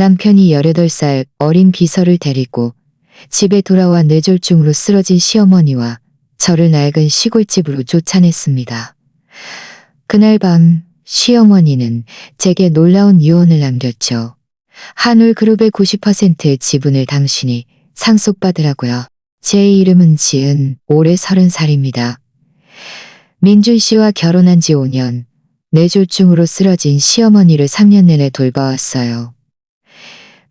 남편이 18살 어린 비서를 데리고 집에 돌아와 뇌졸중으로 쓰러진 시어머니와 저를 낡은 시골집으로 쫓아냈습니다. 그날 밤 시어머니는 제게 놀라운 유언을 남겼죠. 한울그룹의 90%의 지분을 당신이 상속받으라고요. 제 이름은 지은 올해 30살입니다. 민준 씨와 결혼한 지 5년, 뇌졸중으로 쓰러진 시어머니를 3년 내내 돌봐왔어요.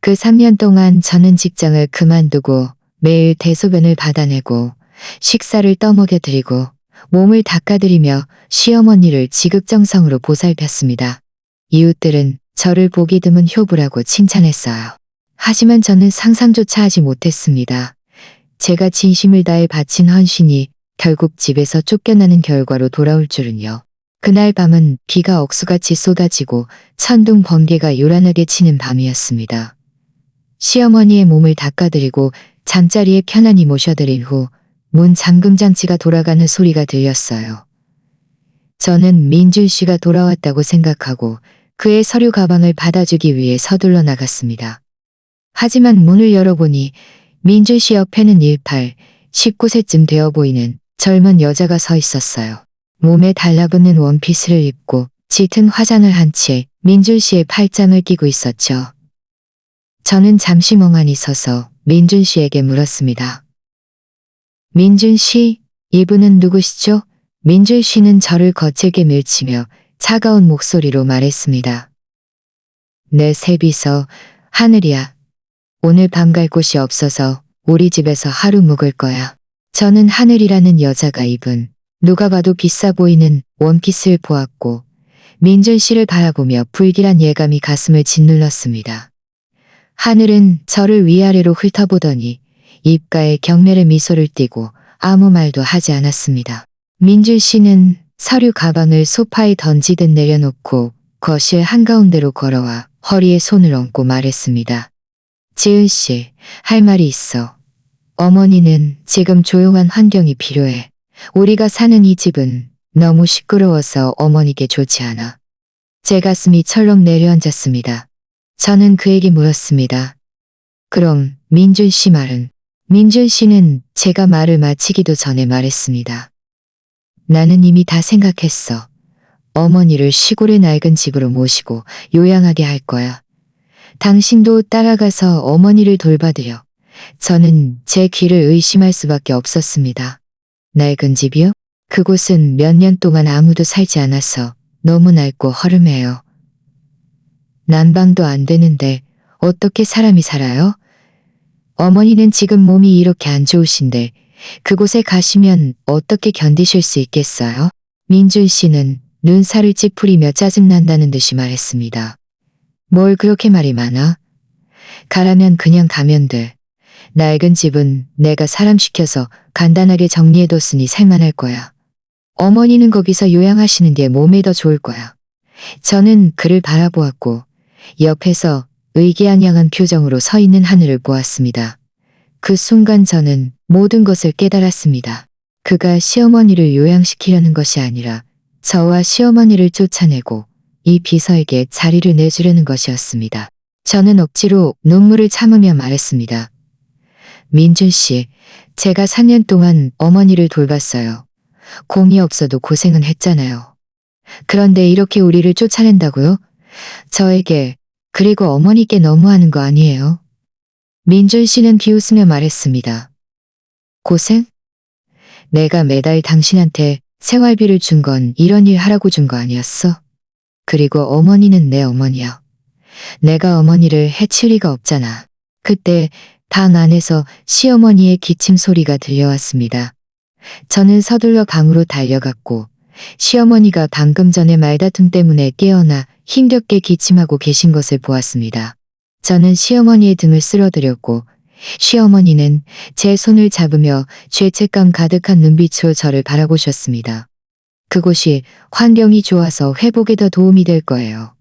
그 3년 동안 저는 직장을 그만두고 매일 대소변을 받아내고 식사를 떠먹여드리고 몸을 닦아드리며 시어머니를 지극정성으로 보살폈습니다. 이웃들은 저를 보기 드문 효부라고 칭찬했어요. 하지만 저는 상상조차 하지 못했습니다. 제가 진심을 다해 바친 헌신이 결국 집에서 쫓겨나는 결과로 돌아올 줄은요. 그날 밤은 비가 억수같이 쏟아지고 천둥 번개가 요란하게 치는 밤이었습니다. 시어머니의 몸을 닦아드리고 잠자리에 편안히 모셔드린 후 문 잠금 장치가 돌아가는 소리가 들렸어요. 저는 민준 씨가 돌아왔다고 생각하고 그의 서류 가방을 받아주기 위해 서둘러 나갔습니다. 하지만 문을 열어보니 민준 씨 옆에는 19세쯤 되어 보이는 젊은 여자가 서 있었어요. 몸에 달라붙는 원피스를 입고 짙은 화장을 한 채 민준 씨의 팔짱을 끼고 있었죠. 저는 잠시 멍하니 서서 민준 씨에게 물었습니다. 민준 씨, 이분은 누구시죠? 민준 씨는 저를 거칠게 밀치며 차가운 목소리로 말했습니다. 내 새비서 하늘이야. 오늘 밤 갈 곳이 없어서 우리 집에서 하루 묵을 거야. 저는 하늘이라는 여자가 입은 누가 봐도 비싸 보이는 원피스를 보았고 민준 씨를 바라보며 불길한 예감이 가슴을 짓눌렀습니다. 하늘은 저를 위아래로 훑어보더니 입가에 경멸의 미소를 띠고 아무 말도 하지 않았습니다. 민준 씨는 서류 가방을 소파에 던지듯 내려놓고 거실 한가운데로 걸어와 허리에 손을 얹고 말했습니다. 지은 씨, 할 말이 있어. 어머니는 지금 조용한 환경이 필요해. 우리가 사는 이 집은 너무 시끄러워서 어머니께 좋지 않아. 제 가슴이 철렁 내려앉았습니다. 저는 그에게 물었습니다. 그럼 민준 씨 말은? 민준 씨는 제가 말을 마치기도 전에 말했습니다. 나는 이미 다 생각했어. 어머니를 시골의 낡은 집으로 모시고 요양하게 할 거야. 당신도 따라가서 어머니를 돌봐드려. 저는 제 귀를 의심할 수밖에 없었습니다. 낡은 집이요? 그곳은 몇 년 동안 아무도 살지 않아서 너무 낡고 허름해요. 난방도 안 되는데 어떻게 사람이 살아요? 어머니는 지금 몸이 이렇게 안 좋으신데 그곳에 가시면 어떻게 견디실 수 있겠어요? 민준 씨는 눈살을 찌푸리며 짜증난다는 듯이 말했습니다. 뭘 그렇게 말이 많아? 가라면 그냥 가면 돼. 낡은 집은 내가 사람 시켜서 간단하게 정리해뒀으니 살만할 거야. 어머니는 거기서 요양하시는 게 몸에 더 좋을 거야. 저는 그를 바라보았고 옆에서 의기양양한 표정으로 서 있는 하늘을 보았습니다. 그 순간 저는 모든 것을 깨달았습니다. 그가 시어머니를 요양시키려는 것이 아니라 저와 시어머니를 쫓아내고 이 비서에게 자리를 내주려는 것이었습니다. 저는 억지로 눈물을 참으며 말했습니다. 민준 씨, 제가 3년 동안 어머니를 돌봤어요. 공이 없어도 고생은 했잖아요. 그런데 이렇게 우리를 쫓아낸다고요? 저에게, 그리고 어머니께 너무하는 거 아니에요? 민준 씨는 비웃으며 말했습니다. 고생? 내가 매달 당신한테 생활비를 준 건 이런 일 하라고 준 거 아니었어? 그리고 어머니는 내 어머니야. 내가 어머니를 해칠 리가 없잖아. 그때 방 안에서 시어머니의 기침 소리가 들려왔습니다. 저는 서둘러 방으로 달려갔고 시어머니가 방금 전에 말다툼 때문에 깨어나 힘겹게 기침하고 계신 것을 보았습니다. 저는 시어머니의 등을 쓸어드렸고 시어머니는 제 손을 잡으며 죄책감 가득한 눈빛으로 저를 바라보셨습니다. 그곳이 환경이 좋아서 회복에 더 도움이 될 거예요.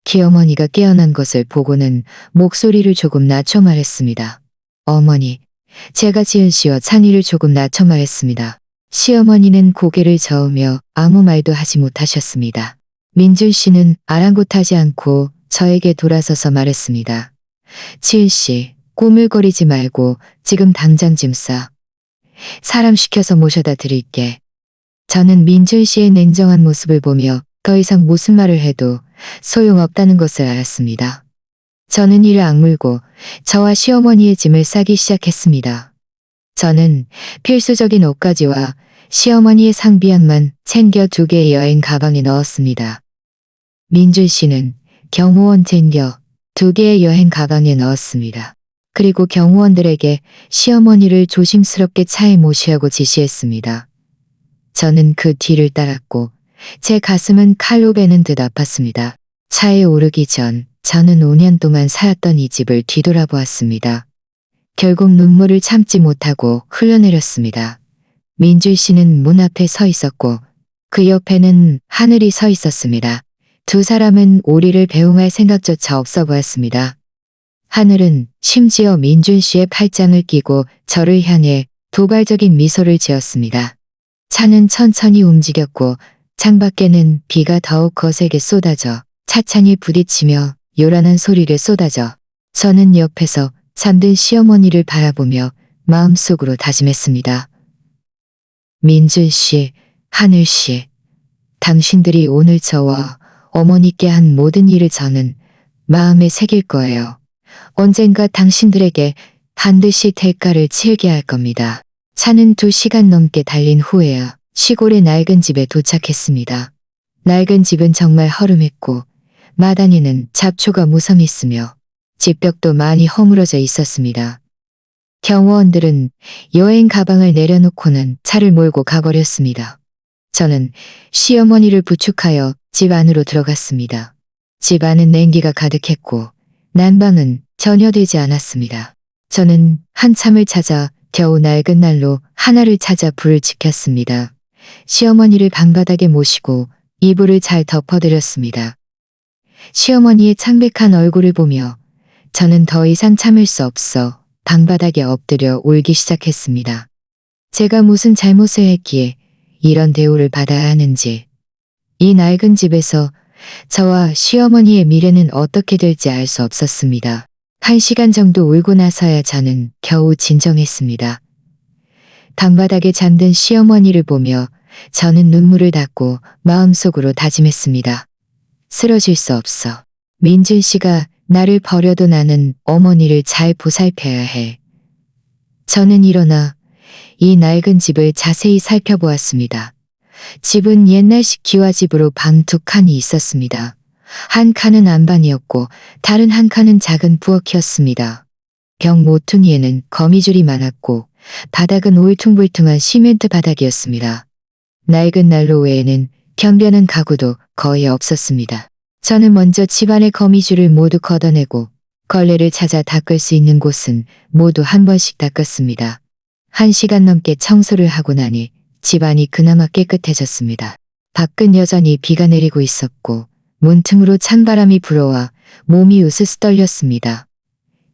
기어머니가 깨어난 것을 보고는 목소리를 조금 낮춰 말했습니다. 어머니, 제가 지은 씨와 찬이를 조금 낮춰 말했습니다. 시어머니는 고개를 저으며 아무 말도 하지 못하셨습니다. 민준 씨는 아랑곳하지 않고 저에게 돌아서서 말했습니다. 지은 씨, 꼬물거리지 말고 지금 당장 짐 싸. 사람 시켜서 모셔다 드릴게. 저는 민준 씨의 냉정한 모습을 보며 더 이상 무슨 말을 해도 소용없다는 것을 알았습니다. 저는 이를 악물고 저와 시어머니의 짐을 싸기 시작했습니다. 저는 필수적인 옷가지와 시어머니의 상비약만 챙겨 2개의 여행 가방에 넣었습니다. 민준 씨는 경호원 챙겨 2개의 여행 가방에 넣었습니다. 그리고 경호원들에게 시어머니를 조심스럽게 차에 모시라고 지시했습니다. 저는 그 뒤를 따랐고 제 가슴은 칼로 베는 듯 아팠습니다. 차에 오르기 전 저는 5년 동안 살았던 이 집을 뒤돌아보았습니다. 결국 눈물을 참지 못하고 흘러내렸습니다. 민준 씨는 문 앞에 서 있었고 그 옆에는 하늘이 서 있었습니다. 2 사람은 우리를 배웅할 생각조차 없어 보였습니다. 하늘은 심지어 민준 씨의 팔짱을 끼고 저를 향해 도발적인 미소를 지었습니다. 차는 천천히 움직였고 창밖에는 비가 더욱 거세게 쏟아져 차창이 부딪히며 요란한 소리를 쏟아져 저는 옆에서 잠든 시어머니를 바라보며 마음속으로 다짐했습니다. 민준 씨, 하늘 씨, 당신들이 오늘 저와 어머니께 한 모든 일을 저는 마음에 새길 거예요. 언젠가 당신들에게 반드시 대가를 치르게 할 겁니다. 차는 2시간 넘게 달린 후에야 시골의 낡은 집에 도착했습니다. 낡은 집은 정말 허름했고 마당에는 잡초가 무성했으며 집벽도 많이 허물어져 있었습니다. 경호원들은 여행 가방을 내려놓고는 차를 몰고 가버렸습니다. 저는 시어머니를 부축하여 집 안으로 들어갔습니다. 집 안은 냉기가 가득했고 난방은 전혀 되지 않았습니다. 저는 한참을 찾아 겨우 낡은 난로 하나를 찾아 불을 지폈습니다. 시어머니를 방바닥에 모시고 이불을 잘 덮어드렸습니다. 시어머니의 창백한 얼굴을 보며 저는 더 이상 참을 수 없어 방바닥에 엎드려 울기 시작했습니다. 제가 무슨 잘못을 했기에 이런 대우를 받아야 하는지, 이 낡은 집에서 저와 시어머니의 미래는 어떻게 될지 알 수 없었습니다. 1시간 정도 울고 나서야 저는 겨우 진정했습니다. 방바닥에 잠든 시어머니를 보며 저는 눈물을 닦고 마음속으로 다짐했습니다. 쓰러질 수 없어. 민준 씨가 나를 버려도 나는 어머니를 잘 보살펴야 해. 저는 일어나 이 낡은 집을 자세히 살펴보았습니다. 집은 옛날식 기와집으로 방 2칸이 있었습니다. 한 칸은 안방이었고 다른 한 칸은 작은 부엌이었습니다. 벽 모퉁이에는 거미줄이 많았고 바닥은 울퉁불퉁한 시멘트 바닥이었습니다. 낡은 난로 외에는 경비하는 가구도 거의 없었습니다. 저는 먼저 집안의 거미줄을 모두 걷어내고 걸레를 찾아 닦을 수 있는 곳은 모두 한 번씩 닦았습니다. 1시간 넘게 청소를 하고 나니 집안이 그나마 깨끗해졌습니다. 밖은 여전히 비가 내리고 있었고 문틈으로 찬바람이 불어와 몸이 으스스 떨렸습니다.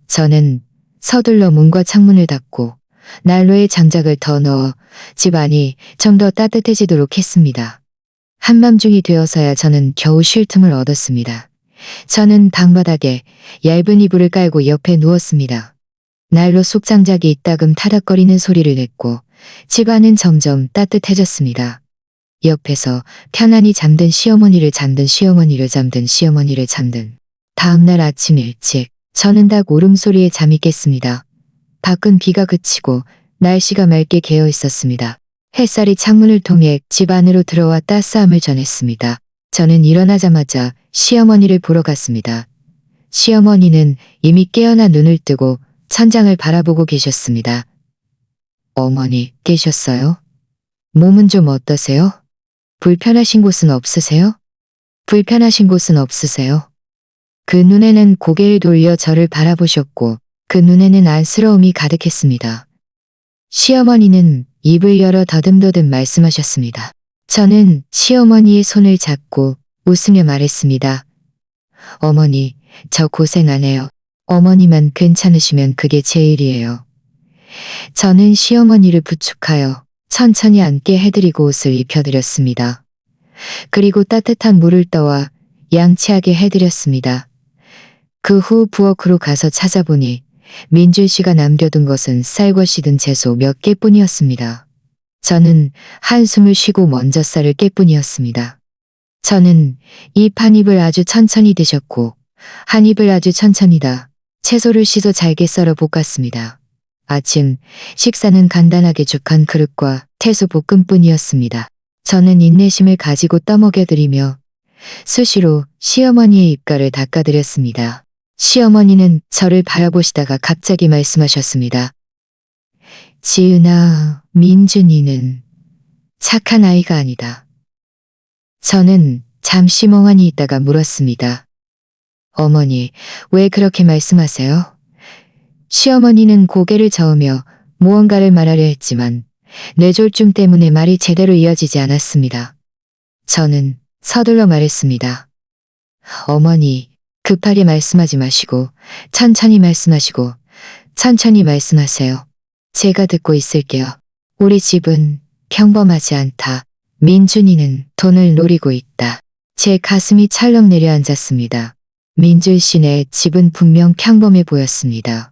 저는 서둘러 문과 창문을 닫고 난로에 장작을 더 넣어 집안이 좀 더 따뜻해지도록 했습니다. 한밤중이 되어서야 저는 겨우 쉴 틈을 얻었습니다. 저는 방바닥에 얇은 이불을 깔고 옆에 누웠습니다. 난로 속 장작이 이따금 타닥거리는 소리를 냈고 집안은 점점 따뜻해졌습니다. 옆에서 편안히 잠든 시어머니를 잠든 다음날 아침 일찍 저는 닭 울음소리에 잠이 깼습니다. 밖은 비가 그치고 날씨가 맑게 개어 있었습니다. 햇살이 창문을 통해 집 안으로 들어와 따스함을 전했습니다. 저는 일어나자마자 시어머니를 보러 갔습니다. 시어머니는 이미 깨어나 눈을 뜨고 천장을 바라보고 계셨습니다. 어머니, 깨셨어요? 몸은 좀 어떠세요? 불편하신 곳은 없으세요? 그 눈에는 고개를 돌려 저를 바라보셨고 그 눈에는 안쓰러움이 가득했습니다. 시어머니는 입을 열어 더듬더듬 말씀하셨습니다. 저는 시어머니의 손을 잡고 웃으며 말했습니다. 어머니, 저 고생 안 해요. 어머니만 괜찮으시면 그게 제일이에요. 저는 시어머니를 부축하여 천천히 앉게 해드리고 옷을 입혀드렸습니다. 그리고 따뜻한 물을 떠와 양치하게 해드렸습니다. 그 후 부엌으로 가서 찾아보니 민준 씨가 남겨둔 것은 쌀과 씻은 채소 몇 개뿐이었습니다. 저는 한숨을 쉬고 먼저 쌀을 깰 뿐이었습니다. 저는 입 한 입을 아주 천천히 드셨고 한 입을 아주 천천히다 채소를 씻어 잘게 썰어 볶았습니다. 아침 식사는 간단하게 죽 한 그릇과 태소 볶음뿐이었습니다. 저는 인내심을 가지고 떠먹여드리며 수시로 시어머니의 입가를 닦아드렸습니다. 시어머니는 저를 바라보시다가 갑자기 말씀하셨습니다. 지은아, 민준이는 착한 아이가 아니다. 저는 잠시 멍하니 있다가 물었습니다. 어머니, 왜 그렇게 말씀하세요? 시어머니는 고개를 저으며 무언가를 말하려 했지만 뇌졸중 때문에 말이 제대로 이어지지 않았습니다. 저는 서둘러 말했습니다. 어머니, 급하게 말씀하지 마시고 천천히 말씀하시고 천천히 말씀하세요. 제가 듣고 있을게요. 우리 집은 평범하지 않다. 민준이는 돈을 노리고 있다. 제 가슴이 철렁 내려앉았습니다. 민준 씨네 집은 분명 평범해 보였습니다.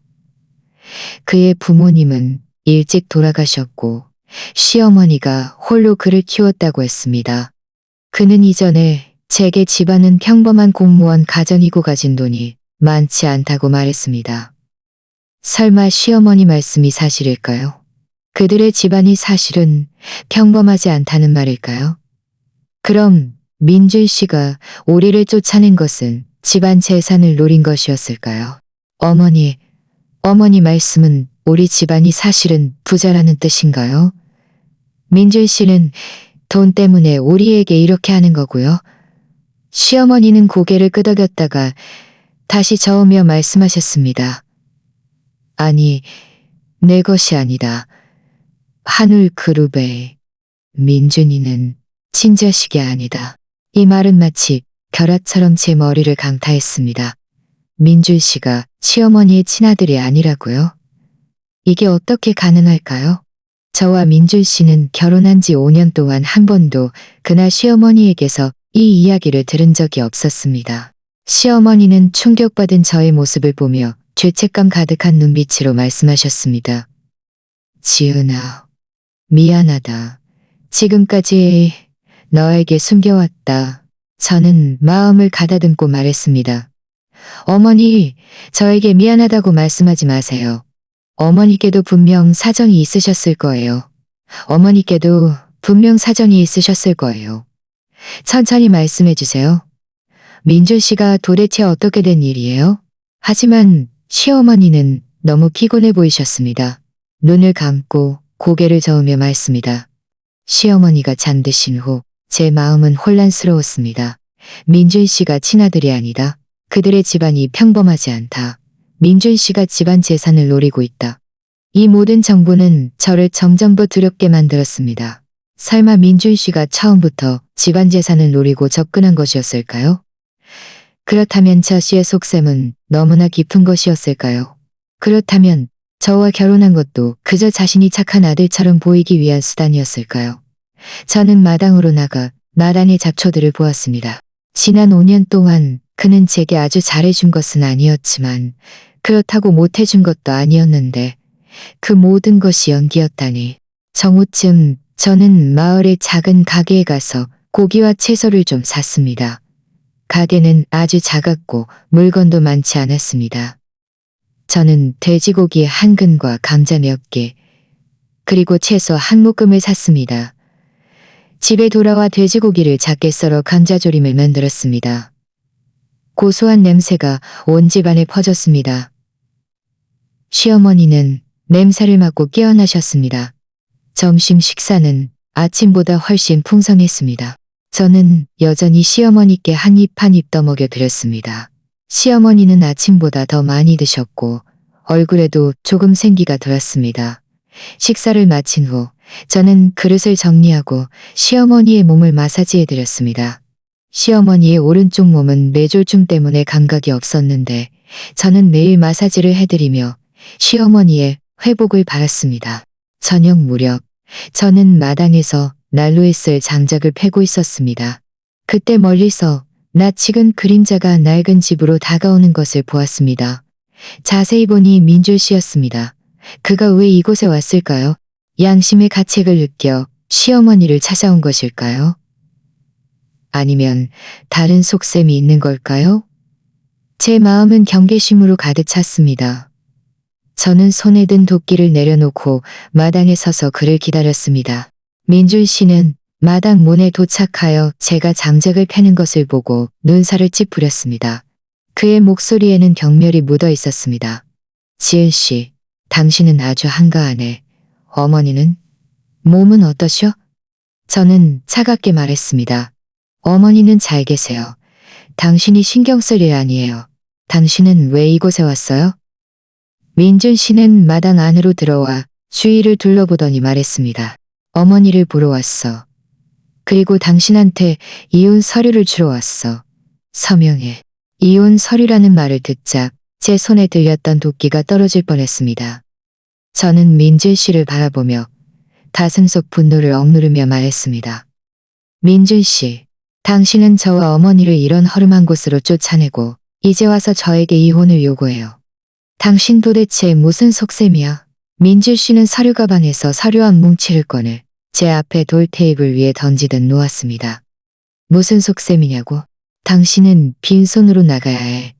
그의 부모님은 일찍 돌아가셨고 시어머니가 홀로 그를 키웠다고 했습니다. 그는 이전에 제게 집안은 평범한 공무원 가정이고 가진 돈이 많지 않다고 말했습니다. 설마 시어머니 말씀이 사실일까요? 그들의 집안이 사실은 평범하지 않다는 말일까요? 그럼 민준 씨가 우리를 쫓아낸 것은 집안 재산을 노린 것이었을까요? 어머니 말씀은 우리 집안이 사실은 부자라는 뜻인가요? 민준 씨는 돈 때문에 우리에게 이렇게 하는 거고요. 시어머니는 고개를 끄덕였다가 다시 저으며 말씀하셨습니다. 아니, 내 것이 아니다. 한울 그룹의 민준이는 친자식이 아니다. 이 말은 마치 벼락처럼 제 머리를 강타했습니다. 민준 씨가 시어머니의 친아들이 아니라고요? 이게 어떻게 가능할까요? 저와 민준 씨는 결혼한 지 5년 동안 한 번도 그날 시어머니에게서 이 이야기를 들은 적이 없었습니다. 시어머니는 충격받은 저의 모습을 보며 죄책감 가득한 눈빛으로 말씀하셨습니다. 지은아, 미안하다. 지금까지 너에게 숨겨왔다. 저는 마음을 가다듬고 말했습니다. 어머니, 저에게 미안하다고 말씀하지 마세요. 어머니께도 분명 사정이 있으셨을 거예요. 어머니께도 분명 사정이 있으셨을 거예요. 천천히 말씀해 주세요. 민준 씨가 도대체 어떻게 된 일이에요? 하지만 시어머니는 너무 피곤해 보이셨습니다. 눈을 감고 고개를 저으며 말습니다. 시어머니가 잠드신 후 제 마음은 혼란스러웠습니다. 민준 씨가 친아들이 아니다. 그들의 집안이 평범하지 않다. 민준 씨가 집안 재산을 노리고 있다. 이 모든 정보는 저를 점점 더 두렵게 만들었습니다. 설마 민준 씨가 처음부터 집안 재산을 노리고 접근한 것이었을까요? 그렇다면 저 씨의 속셈은 너무나 깊은 것이었을까요? 그렇다면 저와 결혼한 것도 그저 자신이 착한 아들처럼 보이기 위한 수단이었을까요? 저는 마당으로 나가 나란히 잡초들을 보았습니다. 지난 5년 동안 그는 제게 아주 잘해준 것은 아니었지만 그렇다고 못해준 것도 아니었는데 그 모든 것이 연기였다니. 정오쯤 저는 마을의 작은 가게에 가서 고기와 채소를 좀 샀습니다. 가게는 아주 작았고 물건도 많지 않았습니다. 저는 돼지고기 한 근과 감자 몇 개, 그리고 채소 한 묶음을 샀습니다. 집에 돌아와 돼지고기를 작게 썰어 감자조림을 만들었습니다. 고소한 냄새가 온 집안에 퍼졌습니다. 시어머니는 냄새를 맡고 깨어나셨습니다. 점심 식사는 아침보다 훨씬 풍성했습니다. 저는 여전히 시어머니께 한 입 한 입 떠먹여 드렸습니다. 시어머니는 아침보다 더 많이 드셨고 얼굴에도 조금 생기가 돌았습니다. 식사를 마친 후 저는 그릇을 정리하고 시어머니의 몸을 마사지해 드렸습니다. 시어머니의 오른쪽 몸은 뇌졸중 때문에 감각이 없었는데 저는 매일 마사지를 해드리며 시어머니의 회복을 바랐습니다. 저녁 무렵 저는 마당에서 난로에 쓸 장작을 패고 있었습니다. 그때 멀리서 낯익은 그림자가 낡은 집으로 다가오는 것을 보았습니다. 자세히 보니 민줄 씨였습니다. 그가 왜 이곳에 왔을까요? 양심의 가책을 느껴 시어머니를 찾아온 것일까요? 아니면 다른 속셈이 있는 걸까요? 제 마음은 경계심으로 가득 찼습니다. 저는 손에 든 도끼를 내려놓고 마당에 서서 그를 기다렸습니다. 민준 씨는 마당 문에 도착하여 제가 장작을 패는 것을 보고 눈살을 찌푸렸습니다. 그의 목소리에는 경멸이 묻어 있었습니다. 지은 씨, 당신은 아주 한가하네. 어머니는? 몸은 어떠셔? 저는 차갑게 말했습니다. 어머니는 잘 계세요. 당신이 신경 쓸 일 아니에요. 당신은 왜 이곳에 왔어요? 민준 씨는 마당 안으로 들어와 주위를 둘러보더니 말했습니다. 어머니를 보러 왔어. 그리고 당신한테 이혼 서류를 주러 왔어. 서명해. 이혼 서류라는 말을 듣자 제 손에 들렸던 도끼가 떨어질 뻔했습니다. 저는 민준 씨를 바라보며 가슴 속 분노를 억누르며 말했습니다. 민준 씨, 당신은 저와 어머니를 이런 허름한 곳으로 쫓아내고 이제 와서 저에게 이혼을 요구해요. 당신 도대체 무슨 속셈이야? 민준 씨는 서류 가방에서 서류한 뭉치를 꺼내 제 앞에 돌 테이블 위에 던지듯 놓았습니다. 무슨 속셈이냐고? 당신은 빈손으로 나가야 해.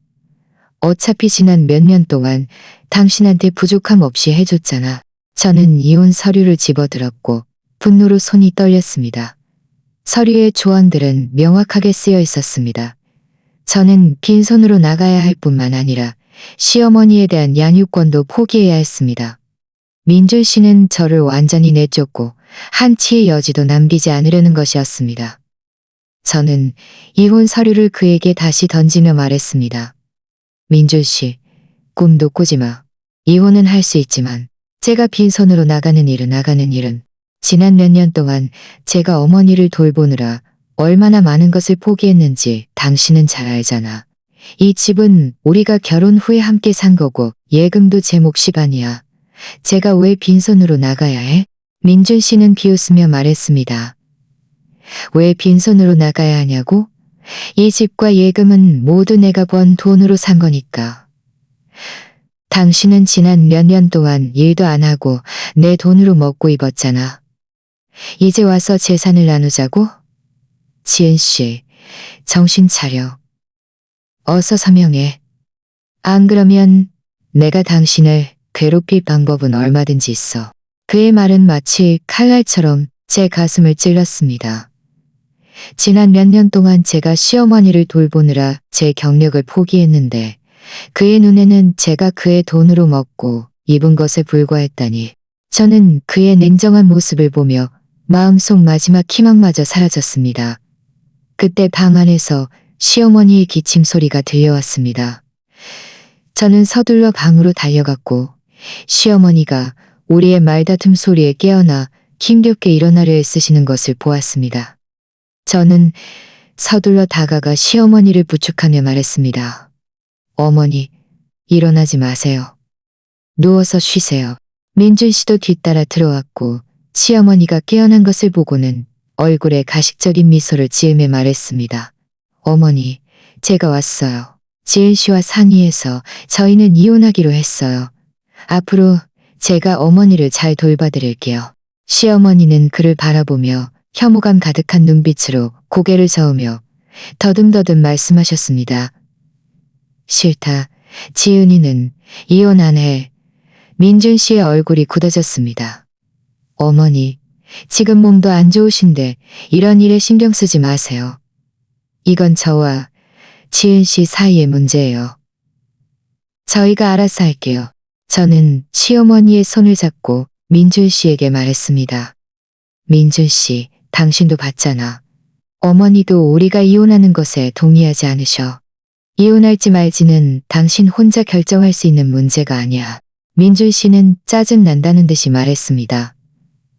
어차피 지난 몇 년 동안 당신한테 부족함 없이 해줬잖아. 저는 이혼 서류를 집어들었고 분노로 손이 떨렸습니다. 서류의 조항들은 명확하게 쓰여 있었습니다. 저는 빈손으로 나가야 할 뿐만 아니라 시어머니에 대한 양육권도 포기해야 했습니다. 민준 씨는 저를 완전히 내쫓고 한치의 여지도 남기지 않으려는 것이었습니다. 저는 이혼 서류를 그에게 다시 던지며 말했습니다. 민준 씨, 꿈도 꾸지 마. 이혼은 할 수 있지만 제가 빈손으로 나가는 일은 지난 몇 년 동안 제가 어머니를 돌보느라 얼마나 많은 것을 포기했는지 당신은 잘 알잖아. 이 집은 우리가 결혼 후에 함께 산 거고 예금도 제 몫이 반이야. 제가 왜 빈손으로 나가야 해? 민준 씨는 비웃으며 말했습니다. 왜 빈손으로 나가야 하냐고? 이 집과 예금은 모두 내가 번 돈으로 산 거니까. 당신은 지난 몇 년 동안 일도 안 하고 내 돈으로 먹고 입었잖아. 이제 와서 재산을 나누자고? 지은 씨, 정신 차려. 어서 서명해. 안 그러면 내가 당신을 괴롭힐 방법은 얼마든지 있어. 그의 말은 마치 칼날처럼 제 가슴을 찔렀습니다. 지난 몇 년 동안 제가 시어머니를 돌보느라 제 경력을 포기했는데 그의 눈에는 제가 그의 돈으로 먹고 입은 것에 불과했다니. 저는 그의 냉정한 모습을 보며 마음속 마지막 희망마저 사라졌습니다. 그때 방 안에서 시어머니의 기침 소리가 들려왔습니다. 저는 서둘러 방으로 달려갔고 시어머니가 우리의 말다툼 소리에 깨어나 힘겹게 일어나려 애쓰시는 것을 보았습니다. 저는 서둘러 다가가 시어머니를 부축하며 말했습니다. 어머니, 일어나지 마세요. 누워서 쉬세요. 민준 씨도 뒤따라 들어왔고 시어머니가 깨어난 것을 보고는 얼굴에 가식적인 미소를 지으며 말했습니다. 어머니, 제가 왔어요. 지은 씨와 상의해서 저희는 이혼하기로 했어요. 앞으로 제가 어머니를 잘 돌봐드릴게요. 시어머니는 그를 바라보며 혐오감 가득한 눈빛으로 고개를 저으며 더듬더듬 말씀하셨습니다. 싫다. 지은이는 이혼 안 해. 민준 씨의 얼굴이 굳어졌습니다. 어머니, 지금 몸도 안 좋으신데 이런 일에 신경 쓰지 마세요. 이건 저와 지은 씨 사이의 문제예요. 저희가 알아서 할게요. 저는 시어머니의 손을 잡고 민준 씨에게 말했습니다. 민준 씨, 당신도 봤잖아. 어머니도 우리가 이혼하는 것에 동의하지 않으셔. 이혼할지 말지는 당신 혼자 결정할 수 있는 문제가 아니야. 민준 씨는 짜증 난다는 듯이 말했습니다.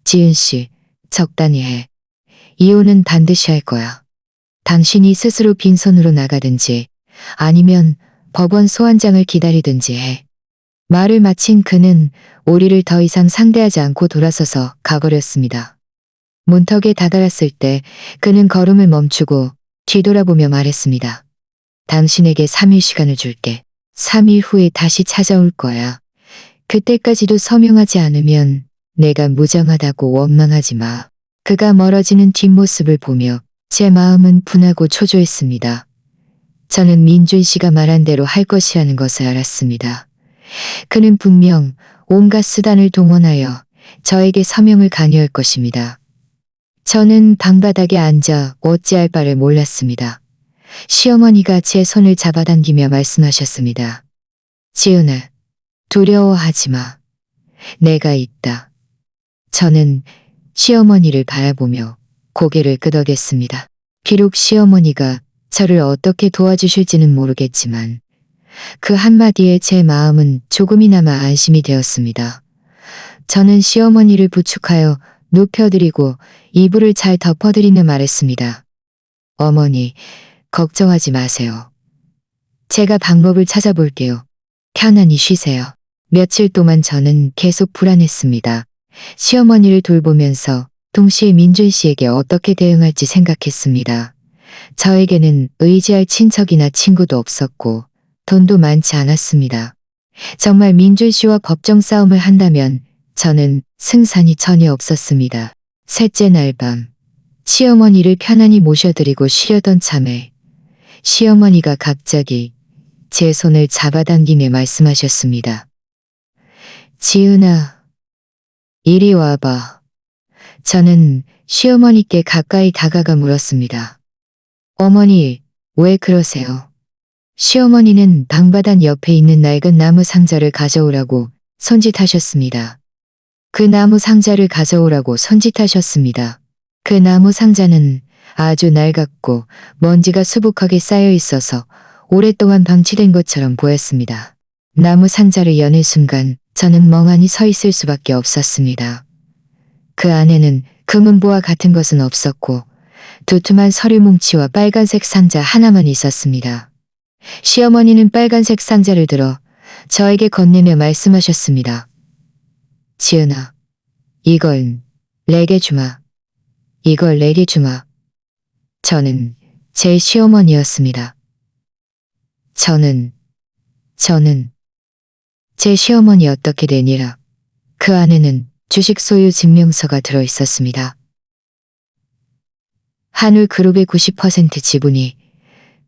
지은 씨, 적당히 해. 이혼은 반드시 할 거야. 당신이 스스로 빈손으로 나가든지 아니면 법원 소환장을 기다리든지 해. 말을 마친 그는 우리를 더 이상 상대하지 않고 돌아서서 가버렸습니다. 문턱에 다다랐을 때 그는 걸음을 멈추고 뒤돌아보며 말했습니다. 당신에게 3일 시간을 줄게. 3일 후에 다시 찾아올 거야. 그때까지도 서명하지 않으면 내가 무장하다고 원망하지 마. 그가 멀어지는 뒷모습을 보며 제 마음은 분하고 초조했습니다. 저는 민준 씨가 말한 대로 할 것이라는 것을 알았습니다. 그는 분명 온갖 수단을 동원하여 저에게 서명을 강요할 것입니다. 저는 방바닥에 앉아 어찌할 바를 몰랐습니다. 시어머니가 제 손을 잡아당기며 말씀하셨습니다. 지은아, 두려워하지 마. 내가 있다. 저는 시어머니를 바라보며 고개를 끄덕였습니다. 비록 시어머니가 저를 어떻게 도와주실지는 모르겠지만 그 한마디에 제 마음은 조금이나마 안심이 되었습니다. 저는 시어머니를 부축하여 눕혀드리고 이불을 잘 덮어드리며 말했습니다. 어머니, 걱정하지 마세요. 제가 방법을 찾아볼게요. 편안히 쉬세요. 며칠 동안 저는 계속 불안했습니다. 시어머니를 돌보면서 동시에 민준 씨에게 어떻게 대응할지 생각했습니다. 저에게는 의지할 친척이나 친구도 없었고 돈도 많지 않았습니다. 정말 민준 씨와 법정 싸움을 한다면 저는 승산이 전혀 없었습니다. 셋째 날 밤, 시어머니를 편안히 모셔드리고 쉬려던 참에 시어머니가 갑자기 제 손을 잡아당기며 말씀하셨습니다. 지은아, 이리 와봐. 저는 시어머니께 가까이 다가가 물었습니다. 어머니, 왜 그러세요? 시어머니는 방바닥 옆에 있는 낡은 나무 상자를 가져오라고 손짓하셨습니다. 그 나무 상자를 가져오라고 손짓하셨습니다. 그 나무 상자는 아주 낡았고 먼지가 수북하게 쌓여 있어서 오랫동안 방치된 것처럼 보였습니다. 나무 상자를 여는 순간 저는 멍하니 서 있을 수밖에 없었습니다. 그 안에는 금은보와 같은 것은 없었고 두툼한 서류 뭉치와 빨간색 상자 하나만 있었습니다. 시어머니는 빨간색 상자를 들어 저에게 건네며 말씀하셨습니다. 지은아, 이걸 내게 주마. 이걸 내게 주마. 저는 제 시어머니였습니다. 저는 제 시어머니 어떻게 되니라. 그 안에는 주식 소유 증명서가 들어 있었습니다. 한울그룹의 90% 지분이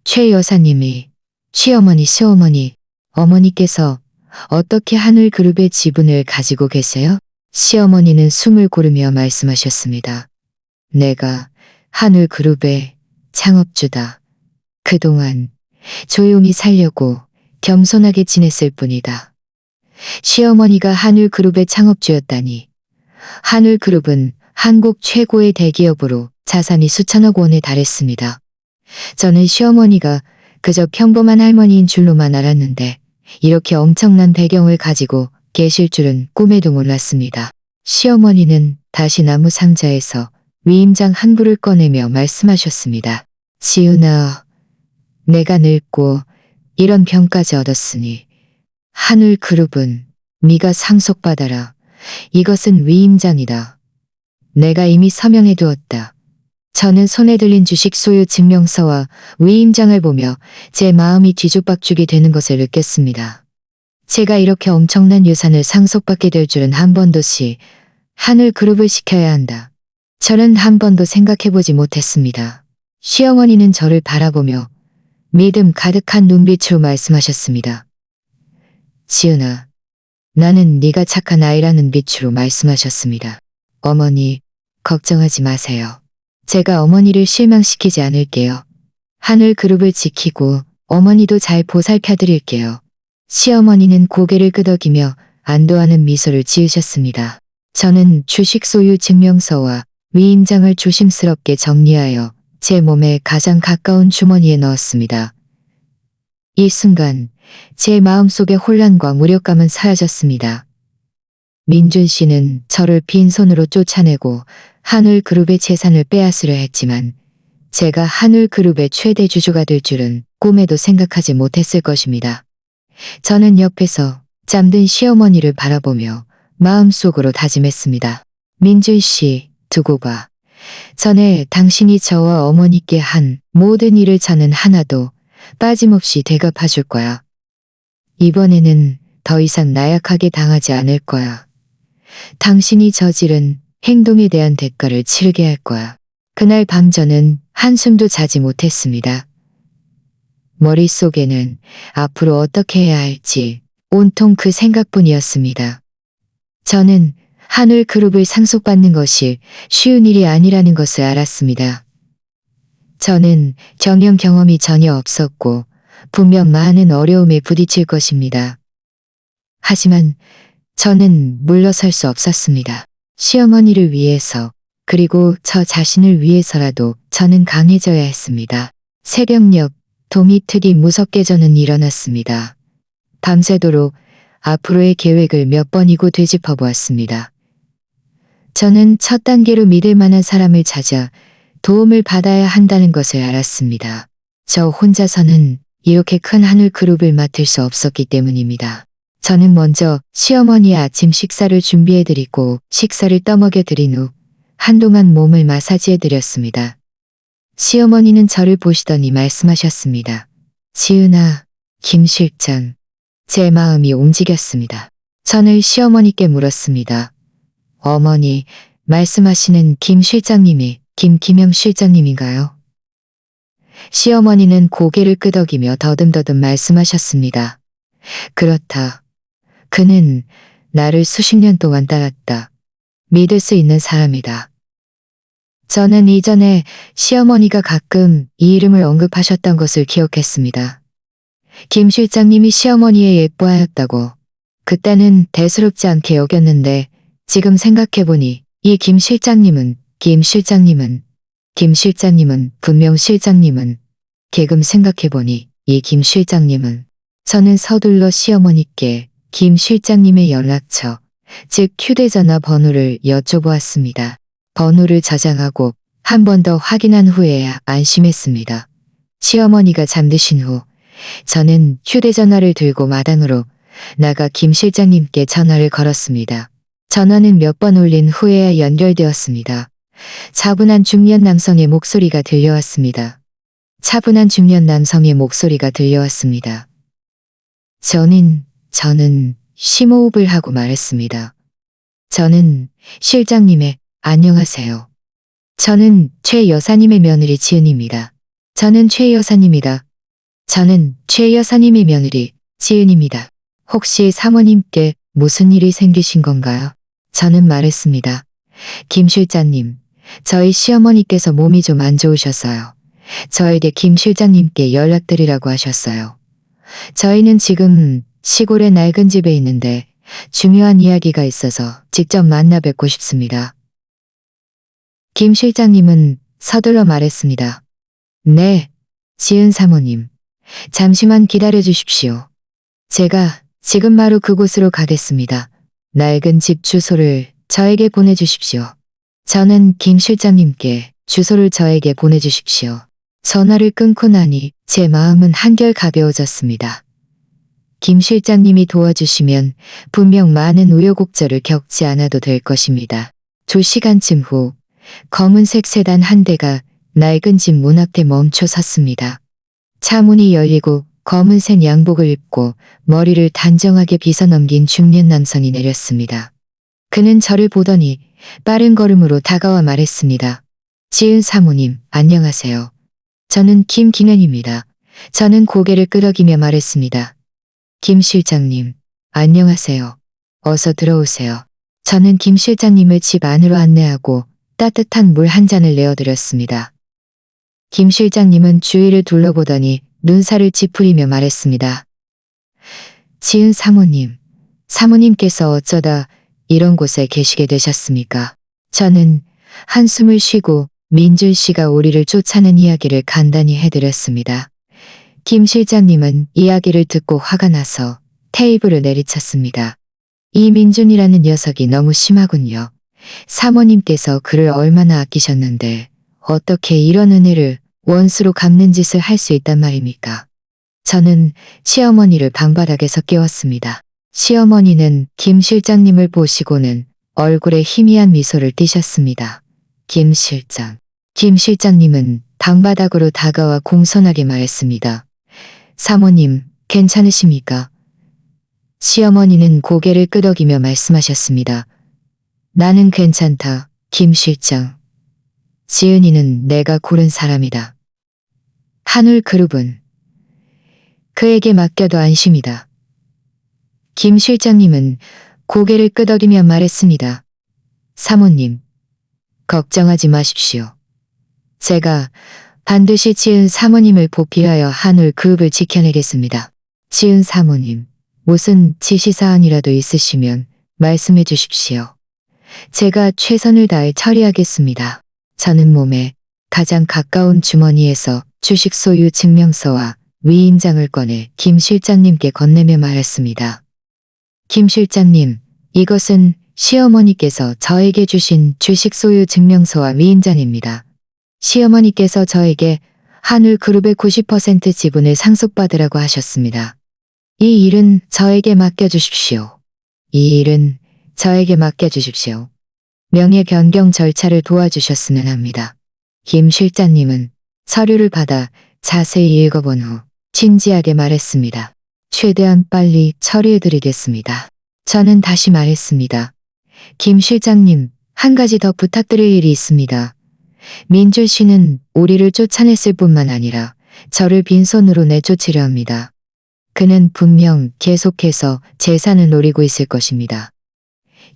최 여사님이 시어머니, 어머니께서 어떻게 한울그룹의 지분을 가지고 계세요? 시어머니는 숨을 고르며 말씀하셨습니다. 내가 한울그룹의 창업주다. 그동안 조용히 살려고 겸손하게 지냈을 뿐이다. 시어머니가 한울그룹의 창업주였다니. 한울그룹은 한국 최고의 대기업으로 자산이 수천억 원에 달했습니다. 저는 시어머니가 그저 평범한 할머니인 줄로만 알았는데 이렇게 엄청난 배경을 가지고 계실 줄은 꿈에도 몰랐습니다. 시어머니는 다시 나무 상자에서 위임장 한 부를 꺼내며 말씀하셨습니다. 지은아, 내가 늙고 이런 병까지 얻었으니 한울그룹은 네가 상속받아라. 이것은 위임장이다. 내가 이미 서명해 두었다. 저는 손에 들린 주식 소유 증명서와 위임장을 보며 제 마음이 뒤죽박죽이 되는 것을 느꼈습니다. 제가 이렇게 엄청난 유산을 상속받게 될 줄은 한 번도씩 한울그룹을 시켜야 한다. 저는 한 번도 생각해보지 못했습니다. 시어머니는 저를 바라보며 믿음 가득한 눈빛으로 말씀하셨습니다. 지은아, 나는 네가 착한 아이라는 빛으로 말씀하셨습니다. 어머니, 걱정하지 마세요. 제가 어머니를 실망시키지 않을게요. 한울그룹을 지키고 어머니도 잘 보살펴드릴게요. 시어머니는 고개를 끄덕이며 안도하는 미소를 지으셨습니다. 저는 주식 소유 증명서와 위임장을 조심스럽게 정리하여 제 몸에 가장 가까운 주머니에 넣었습니다. 이 순간 제 마음속의 혼란과 무력감은 사라졌습니다. 민준 씨는 저를 빈손으로 쫓아내고 한울그룹의 재산을 빼앗으려 했지만 제가 한울그룹의 최대 주주가 될 줄은 꿈에도 생각하지 못했을 것입니다. 저는 옆에서 잠든 시어머니를 바라보며 마음속으로 다짐했습니다. 민준 씨, 두고 봐. 전에 당신이 저와 어머니께 한 모든 일을 저는 하나도 빠짐없이 대갚아 줄 거야. 이번에는 더 이상 나약하게 당하지 않을 거야. 당신이 저지른 행동에 대한 대가를 치르게 할 거야. 그날 밤 저는 한숨도 자지 못했습니다. 머릿속에는 앞으로 어떻게 해야 할지 온통 그 생각뿐이었습니다. 저는 하늘 그룹을 상속받는 것이 쉬운 일이 아니라는 것을 알았습니다. 저는 경영 경험이 전혀 없었고 분명 많은 어려움에 부딪힐 것입니다. 하지만 저는 물러설 수 없었습니다. 시어머니를 위해서 그리고 저 자신을 위해서라도 저는 강해져야 했습니다. 새벽녘 도미트리 무섭게 저는 일어났습니다. 밤새도록 앞으로의 계획을 몇 번이고 되짚어 보았습니다. 저는 첫 단계로 믿을 만한 사람을 찾아 도움을 받아야 한다는 것을 알았습니다. 저 혼자서는 이렇게 큰 하늘 그룹을 맡을 수 없었기 때문입니다. 저는 먼저 시어머니의 아침 식사를 준비해드리고 식사를 떠먹여드린 후 한동안 몸을 마사지해드렸습니다. 시어머니는 저를 보시더니 말씀하셨습니다. 지은아, 김 실장. 제 마음이 움직였습니다. 저는 시어머니께 물었습니다. 어머니, 말씀하시는 김 실장님이 김기명 실장님인가요? 시어머니는 고개를 끄덕이며 더듬더듬 말씀하셨습니다. 그렇다. 그는 나를 수십 년 동안 따랐다. 믿을 수 있는 사람이다. 저는 이전에 시어머니가 가끔 이 이름을 언급하셨던 것을 기억했습니다. 김 실장님이 시어머니의 예뻐하였다고. 그때는 대수롭지 않게 여겼는데 지금 생각해보니 이 김 실장님은 분명 실장님은 개금 생각해보니 이 김 실장님은 저는 서둘러 시어머니께 김 실장님의 연락처, 즉 휴대전화 번호를 여쭤보았습니다. 번호를 저장하고 한 번 더 확인한 후에야 안심했습니다. 시어머니가 잠드신 후 저는 휴대전화를 들고 마당으로 나가 김 실장님께 전화를 걸었습니다. 전화는 몇 번 울린 후에야 연결되었습니다. 차분한 중년 남성의 목소리가 들려왔습니다. 저는 심호흡을 하고 말했습니다. 저는 실장님의 안녕하세요. 저는 최 여사님의 며느리 지은입니다. 저는 최 여사님의 며느리 지은입니다. 혹시 사모님께 무슨 일이 생기신 건가요? 저는 말했습니다. 김 실장님, 저희 시어머니께서 몸이 좀 안 좋으셔서요. 저에게 김 실장님께 연락드리라고 하셨어요. 저희는 지금 시골의 낡은 집에 있는데 중요한 이야기가 있어서 직접 만나 뵙고 싶습니다. 김 실장님은 서둘러 말했습니다. 네, 지은 사모님. 잠시만 기다려 주십시오. 제가 지금 바로 그곳으로 가겠습니다. 낡은 집 주소를 저에게 보내주십시오. 저는 김 실장님께 주소를 저에게 보내주십시오. 전화를 끊고 나니 제 마음은 한결 가벼워졌습니다. 김 실장님이 도와주시면 분명 많은 우여곡절을 겪지 않아도 될 것입니다. 2시간쯤 후 검은색 세단 한 대가 낡은 집 문 앞에 멈춰 섰습니다. 차 문이 열리고 검은색 양복을 입고 머리를 단정하게 빗어넘긴 중년 남성이 내렸습니다. 그는 저를 보더니 빠른 걸음으로 다가와 말했습니다. 지은 사모님, 안녕하세요. 저는 김기명입니다. 저는 고개를 끄덕이며 말했습니다. 김 실장님, 안녕하세요. 어서 들어오세요. 저는 김 실장님을 집 안으로 안내하고 따뜻한 물 한 잔을 내어드렸습니다. 김 실장님은 주위를 둘러보더니 눈살을 찌푸리며 말했습니다. 지은 사모님, 사모님께서 어쩌다 이런 곳에 계시게 되셨습니까? 저는 한숨을 쉬고 민준 씨가 우리를 쫓아낸 이야기를 간단히 해드렸습니다. 김 실장님은 이야기를 듣고 화가 나서 테이블을 내리쳤습니다. 이 민준이라는 녀석이 너무 심하군요. 사모님께서 그를 얼마나 아끼셨는데 어떻게 이런 은혜를 원수로 갚는 짓을 할 수 있단 말입니까? 저는 시어머니를 방바닥에서 깨웠습니다. 시어머니는 김 실장님을 보시고는 얼굴에 희미한 미소를 띠셨습니다. 김 실장. 김 실장님은 방바닥으로 다가와 공손하게 말했습니다. 사모님, 괜찮으십니까? 시어머니는 고개를 끄덕이며 말씀하셨습니다. 나는 괜찮다, 김 실장. 지은이는 내가 고른 사람이다. 한울그룹은 그에게 맡겨도 안심이다. 김 실장님은 고개를 끄덕이며 말했습니다. 사모님, 걱정하지 마십시오. 제가 반드시 지은 사모님을 보필하여 한울그룹을 지켜내겠습니다. 지은 사모님, 무슨 지시사항이라도 있으시면 말씀해 주십시오. 제가 최선을 다해 처리하겠습니다. 저는 몸에 가장 가까운 주머니에서 주식 소유 증명서와 위임장을 꺼내 김 실장님께 건네며 말했습니다. 김 실장님, 이것은 시어머니께서 저에게 주신 주식 소유 증명서와 위임장입니다. 시어머니께서 저에게 한울그룹의 90% 지분을 상속받으라고 하셨습니다. 이 일은 저에게 맡겨주십시오. 이 일은 저에게 맡겨주십시오. 명예 변경 절차를 도와주셨으면 합니다. 김 실장님은 서류를 받아 자세히 읽어본 후 진지하게 말했습니다. 최대한 빨리 처리해드리겠습니다. 저는 다시 말했습니다. 김 실장님, 한 가지 더 부탁드릴 일이 있습니다. 민준 씨는 우리를 쫓아냈을 뿐만 아니라 저를 빈손으로 내쫓으려 합니다. 그는 분명 계속해서 재산을 노리고 있을 것입니다.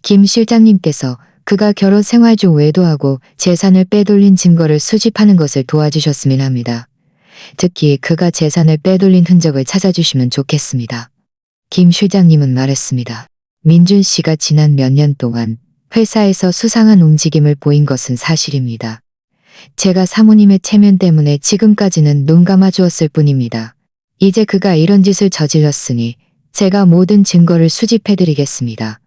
김 실장님께서 그가 결혼 생활 중 외도하고 재산을 빼돌린 증거를 수집하는 것을 도와주셨으면 합니다. 특히 그가 재산을 빼돌린 흔적을 찾아주시면 좋겠습니다. 김 실장님은 말했습니다. 민준 씨가 지난 몇 년 동안 회사에서 수상한 움직임을 보인 것은 사실입니다. 제가 사모님의 체면 때문에 지금까지는 눈 감아주었을 뿐입니다. 이제 그가 이런 짓을 저질렀으니 제가 모든 증거를 수집해드리겠습니다.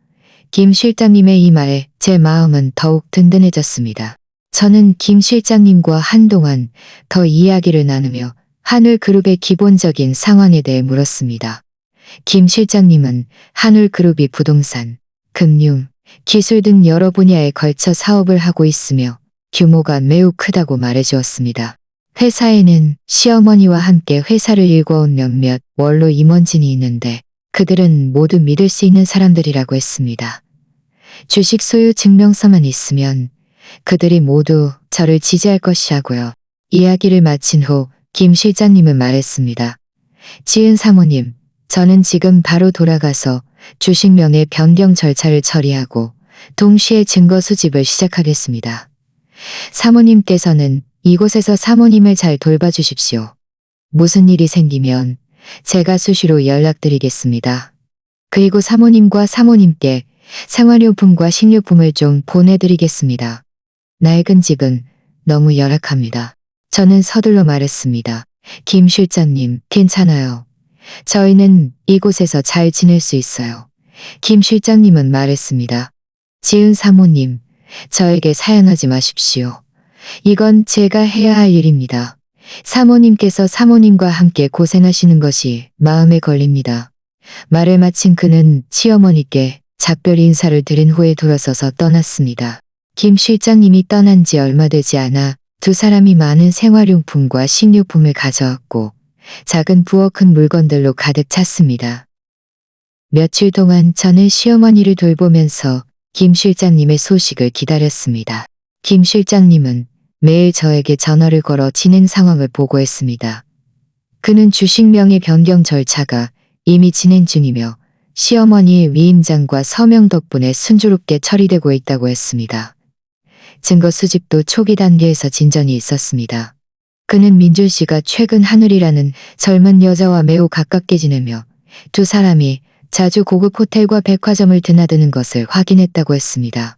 김 실장님의 이 말에 제 마음은 더욱 든든해졌습니다. 저는 김 실장님과 한동안 더 이야기를 나누며 한울그룹의 기본적인 상황에 대해 물었습니다. 김 실장님은 한울그룹이 부동산, 금융, 기술 등 여러 분야에 걸쳐 사업을 하고 있으며 규모가 매우 크다고 말해주었습니다. 회사에는 시어머니와 함께 회사를 일궈온 몇몇 원로 임원진이 있는데 그들은 모두 믿을 수 있는 사람들이라고 했습니다. 주식 소유 증명서만 있으면 그들이 모두 저를 지지할 것이라고요. 이야기를 마친 후 김 실장님은 말했습니다. 지은 사모님, 저는 지금 바로 돌아가서 주식 명의 변경 절차를 처리하고 동시에 증거 수집을 시작하겠습니다. 사모님께서는 이곳에서 사모님을 잘 돌봐주십시오. 무슨 일이 생기면 제가 수시로 연락드리겠습니다. 그리고 사모님과 사모님께 생활용품과 식료품을 좀 보내드리겠습니다. 낡은 집은 너무 열악합니다. 저는 서둘러 말했습니다. 김 실장님, 괜찮아요. 저희는 이곳에서 잘 지낼 수 있어요. 김 실장님은 말했습니다. 지은 사모님, 저에게 사양하지 마십시오. 이건 제가 해야 할 일입니다. 사모님께서 사모님과 함께 고생하시는 것이 마음에 걸립니다. 말을 마친 그는 시어머니께 작별 인사를 드린 후에 돌아서서 떠났습니다. 김 실장님이 떠난 지 얼마 되지 않아 두 사람이 많은 생활용품과 식료품을 가져왔고 작은 부엌 큰 물건들로 가득 찼습니다. 며칠 동안 저는 시어머니를 돌보면서 김 실장님의 소식을 기다렸습니다. 김 실장님은 매일 저에게 전화를 걸어 진행 상황을 보고했습니다. 그는 주식 명의 변경 절차가 이미 진행 중이며 시어머니의 위임장과 서명 덕분에 순조롭게 처리되고 있다고 했습니다. 증거 수집도 초기 단계에서 진전이 있었습니다. 그는 민준 씨가 최근 하늘이라는 젊은 여자와 매우 가깝게 지내며 두 사람이 자주 고급 호텔과 백화점을 드나드는 것을 확인했다고 했습니다.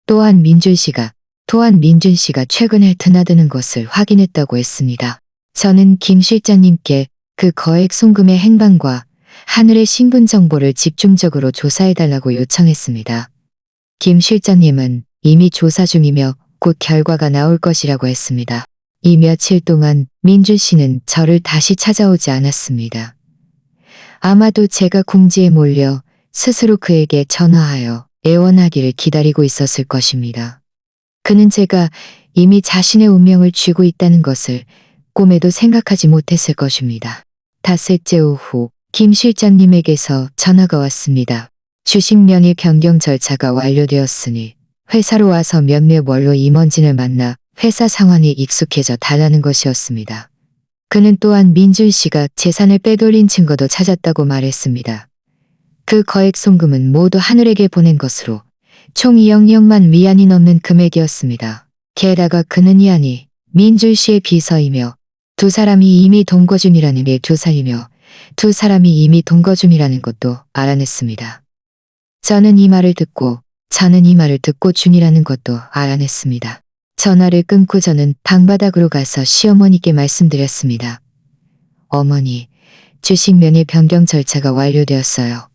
또한 민준 씨가 최근에 드나드는 것을 확인했다고 했습니다. 저는 김 실장님께 그 거액 송금의 행방과 하늘의 신분 정보를 집중적으로 조사해달라고 요청했습니다. 김 실장님은 이미 조사 중이며 곧 결과가 나올 것이라고 했습니다. 이 며칠 동안 민준 씨는 저를 다시 찾아오지 않았습니다. 아마도 제가 궁지에 몰려 스스로 그에게 전화하여 애원하기를 기다리고 있었을 것입니다. 그는 제가 이미 자신의 운명을 쥐고 있다는 것을 꿈에도 생각하지 못했을 것입니다. 닷새째 오후 김 실장님에게서 전화가 왔습니다. 주식 명의 변경 절차가 완료되었으니 회사로 와서 몇몇 원로 임원진을 만나 회사 상황에 익숙해져 달라는 것이었습니다. 그는 또한 민준 씨가 재산을 빼돌린 증거도 찾았다고 말했습니다. 그 거액 송금은 모두 하늘에게 보낸 것으로 총 2억만 위안이 넘는 금액이었습니다. 게다가 그는 이 안이 민준 씨의 비서이며 두 사람이 이미 동거 중이라는 게 두살이며 두 사람이 이미 동거 중이라는 것도 알아냈습니다. 저는 이 말을 듣고 중이라는 것도 알아냈습니다. 전화를 끊고 저는 방바닥으로 가서 시어머니께 말씀드렸습니다. 어머니, 주식 명의 변경 절차가 완료되었어요.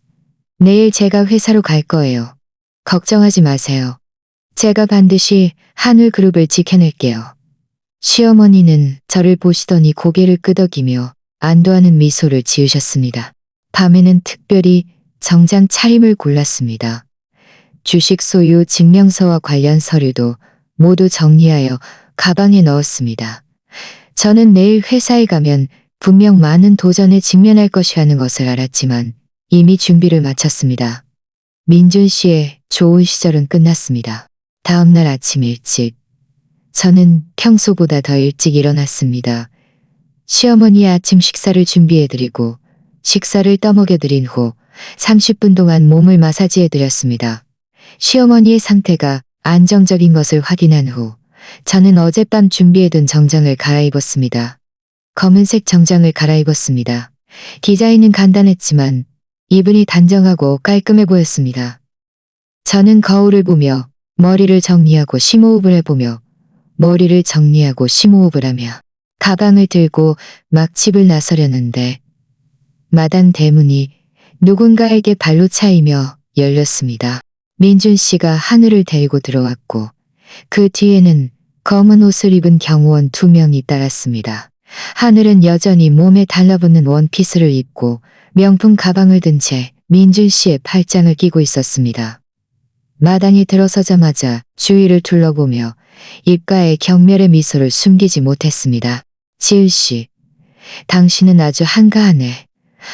내일 제가 회사로 갈 거예요. 걱정하지 마세요. 제가 반드시 한울그룹을 지켜낼게요. 시어머니는 저를 보시더니 고개를 끄덕이며 안도하는 미소를 지으셨습니다. 밤에는 특별히 정장 차림을 골랐습니다. 주식 소유 증명서와 관련 서류도 모두 정리하여 가방에 넣었습니다. 저는 내일 회사에 가면 분명 많은 도전에 직면할 것이라는 것을 알았지만 이미 준비를 마쳤습니다. 민준 씨의 좋은 시절은 끝났습니다. 다음 날 아침 일찍 저는 평소보다 더 일찍 일어났습니다. 시어머니의 아침 식사를 준비해드리고 식사를 떠먹여드린 후 30분 동안 몸을 마사지해드렸습니다. 시어머니의 상태가 안정적인 것을 확인한 후 저는 어젯밤 준비해둔 정장을 갈아입었습니다. 검은색 정장을 갈아입었습니다. 디자인은 간단했지만 이분이 단정하고 깔끔해 보였습니다. 저는 거울을 보며 머리를 정리하고 심호흡을 해보며 머리를 정리하고 심호흡을 하며 가방을 들고 막 집을 나서려는데 마당 대문이 누군가에게 발로 차이며 열렸습니다. 민준 씨가 하늘을 데리고 들어왔고 그 뒤에는 검은 옷을 입은 경호원 2명이 따랐습니다. 하늘은 여전히 몸에 달라붙는 원피스를 입고 명품 가방을 든 채 민준 씨의 팔짱을 끼고 있었습니다. 마당에 들어서자마자 주위를 둘러보며 입가에 경멸의 미소를 숨기지 못했습니다. 지은 씨, 당신은 아주 한가하네.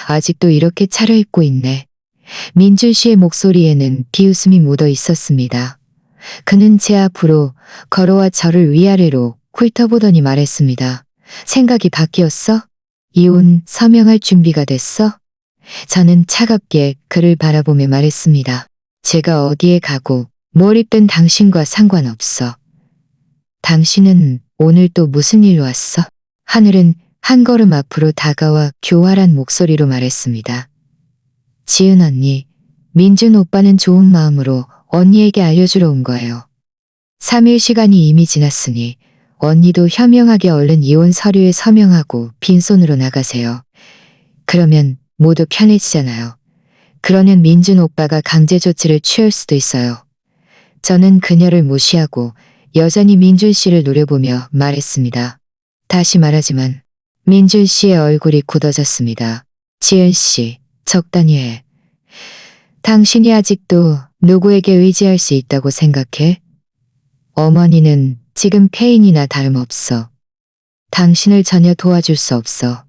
아직도 이렇게 차려입고 있네. 민준 씨의 목소리에는 비웃음이 묻어 있었습니다. 그는 제 앞으로 걸어와 저를 위아래로 훑어보더니 말했습니다. 생각이 바뀌었어? 이혼 서명할 준비가 됐어? 저는 차갑게 그를 바라보며 말했습니다. 제가 어디에 가고 뭘 입든 당신과 상관없어. 당신은 오늘 또 무슨 일로 왔어? 하늘은 한 걸음 앞으로 다가와 교활한 목소리로 말했습니다. 지은 언니, 민준 오빠는 좋은 마음으로 언니에게 알려주러 온 거예요. 3일 시간이 이미 지났으니 언니도 현명하게 얼른 이혼 서류에 서명하고 빈손으로 나가세요. 그러면 모두 편해지잖아요. 그러면 민준 오빠가 강제 조치를 취할 수도 있어요. 저는 그녀를 무시하고 여전히 민준 씨를 노려보며 말했습니다. 다시 말하지만 민준 씨의 얼굴이 굳어졌습니다. 지은 씨, 적당히 해. 당신이 아직도 누구에게 의지할 수 있다고 생각해? 어머니는 지금 폐인이나 다름없어. 당신을 전혀 도와줄 수 없어.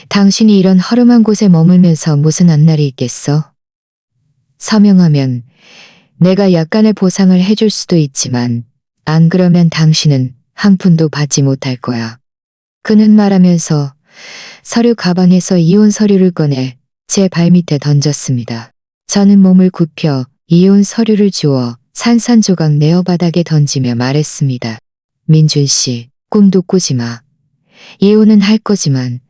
당신이 이런 허름한 곳에 머물면서 무슨 앞날이 있겠어? 서명하면 내가 약간의 보상을 해줄 수도 있지만 안 그러면 당신은 한 푼도 받지 못할 거야. 그는 말하면서 서류 가방에서 이혼 서류를 꺼내 제 발밑에 던졌습니다. 저는 몸을 굽혀 이혼 서류를 주워 산산조각 내어 바닥에 던지며 말했습니다. 민준 씨, 꿈도 꾸지 마. 이혼은 할 거지만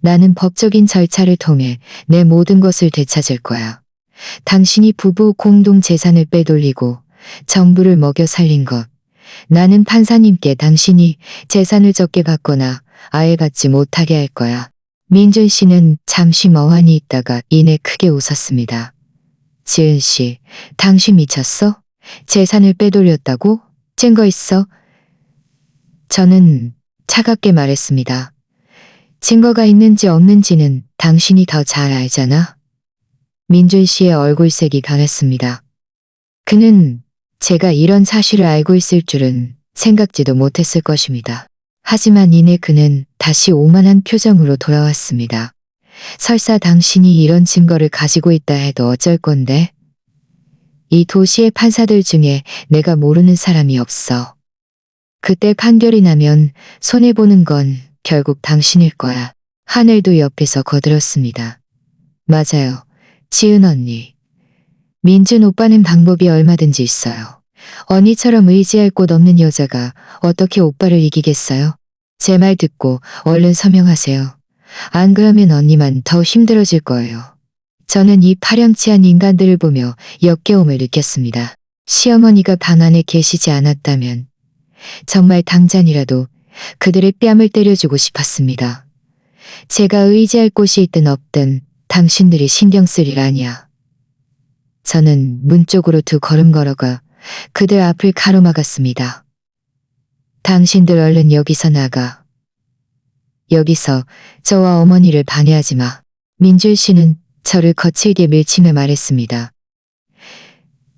나는 법적인 절차를 통해 내 모든 것을 되찾을 거야. 당신이 부부 공동 재산을 빼돌리고 정부를 먹여 살린 것. 나는 판사님께 당신이 재산을 적게 받거나 아예 받지 못하게 할 거야. 민준 씨는 잠시 멍하니 있다가 이내 크게 웃었습니다. 지은 씨, 당신 미쳤어? 재산을 빼돌렸다고? 증거 있어? 저는 차갑게 말했습니다. 증거가 있는지 없는지는 당신이 더 잘 알잖아. 민준 씨의 얼굴색이 강했습니다. 그는 제가 이런 사실을 알고 있을 줄은 생각지도 못했을 것입니다. 하지만 이내 그는 다시 오만한 표정으로 돌아왔습니다. 설사 당신이 이런 증거를 가지고 있다 해도 어쩔 건데? 이 도시의 판사들 중에 내가 모르는 사람이 없어. 그때 판결이 나면 손해보는 건 결국 당신일 거야. 하늘도 옆에서 거들었습니다. 맞아요. 지은 언니. 민준 오빠는 방법이 얼마든지 있어요. 언니처럼 의지할 곳 없는 여자가 어떻게 오빠를 이기겠어요? 제 말 듣고 얼른 서명하세요. 안 그러면 언니만 더 힘들어질 거예요. 저는 이 파렴치한 인간들을 보며 역겨움을 느꼈습니다. 시어머니가 방 안에 계시지 않았다면 정말 당장이라도 그들의 뺨을 때려주고 싶었습니다. 제가 의지할 곳이 있든 없든 당신들이 신경 쓸 일 아니야. 저는 문 쪽으로 2걸음 걸어가 그들 앞을 가로막았습니다. 당신들 얼른 여기서 나가. 여기서 저와 어머니를 방해하지 마. 민줄 씨는 저를 거칠게 밀치며 말했습니다.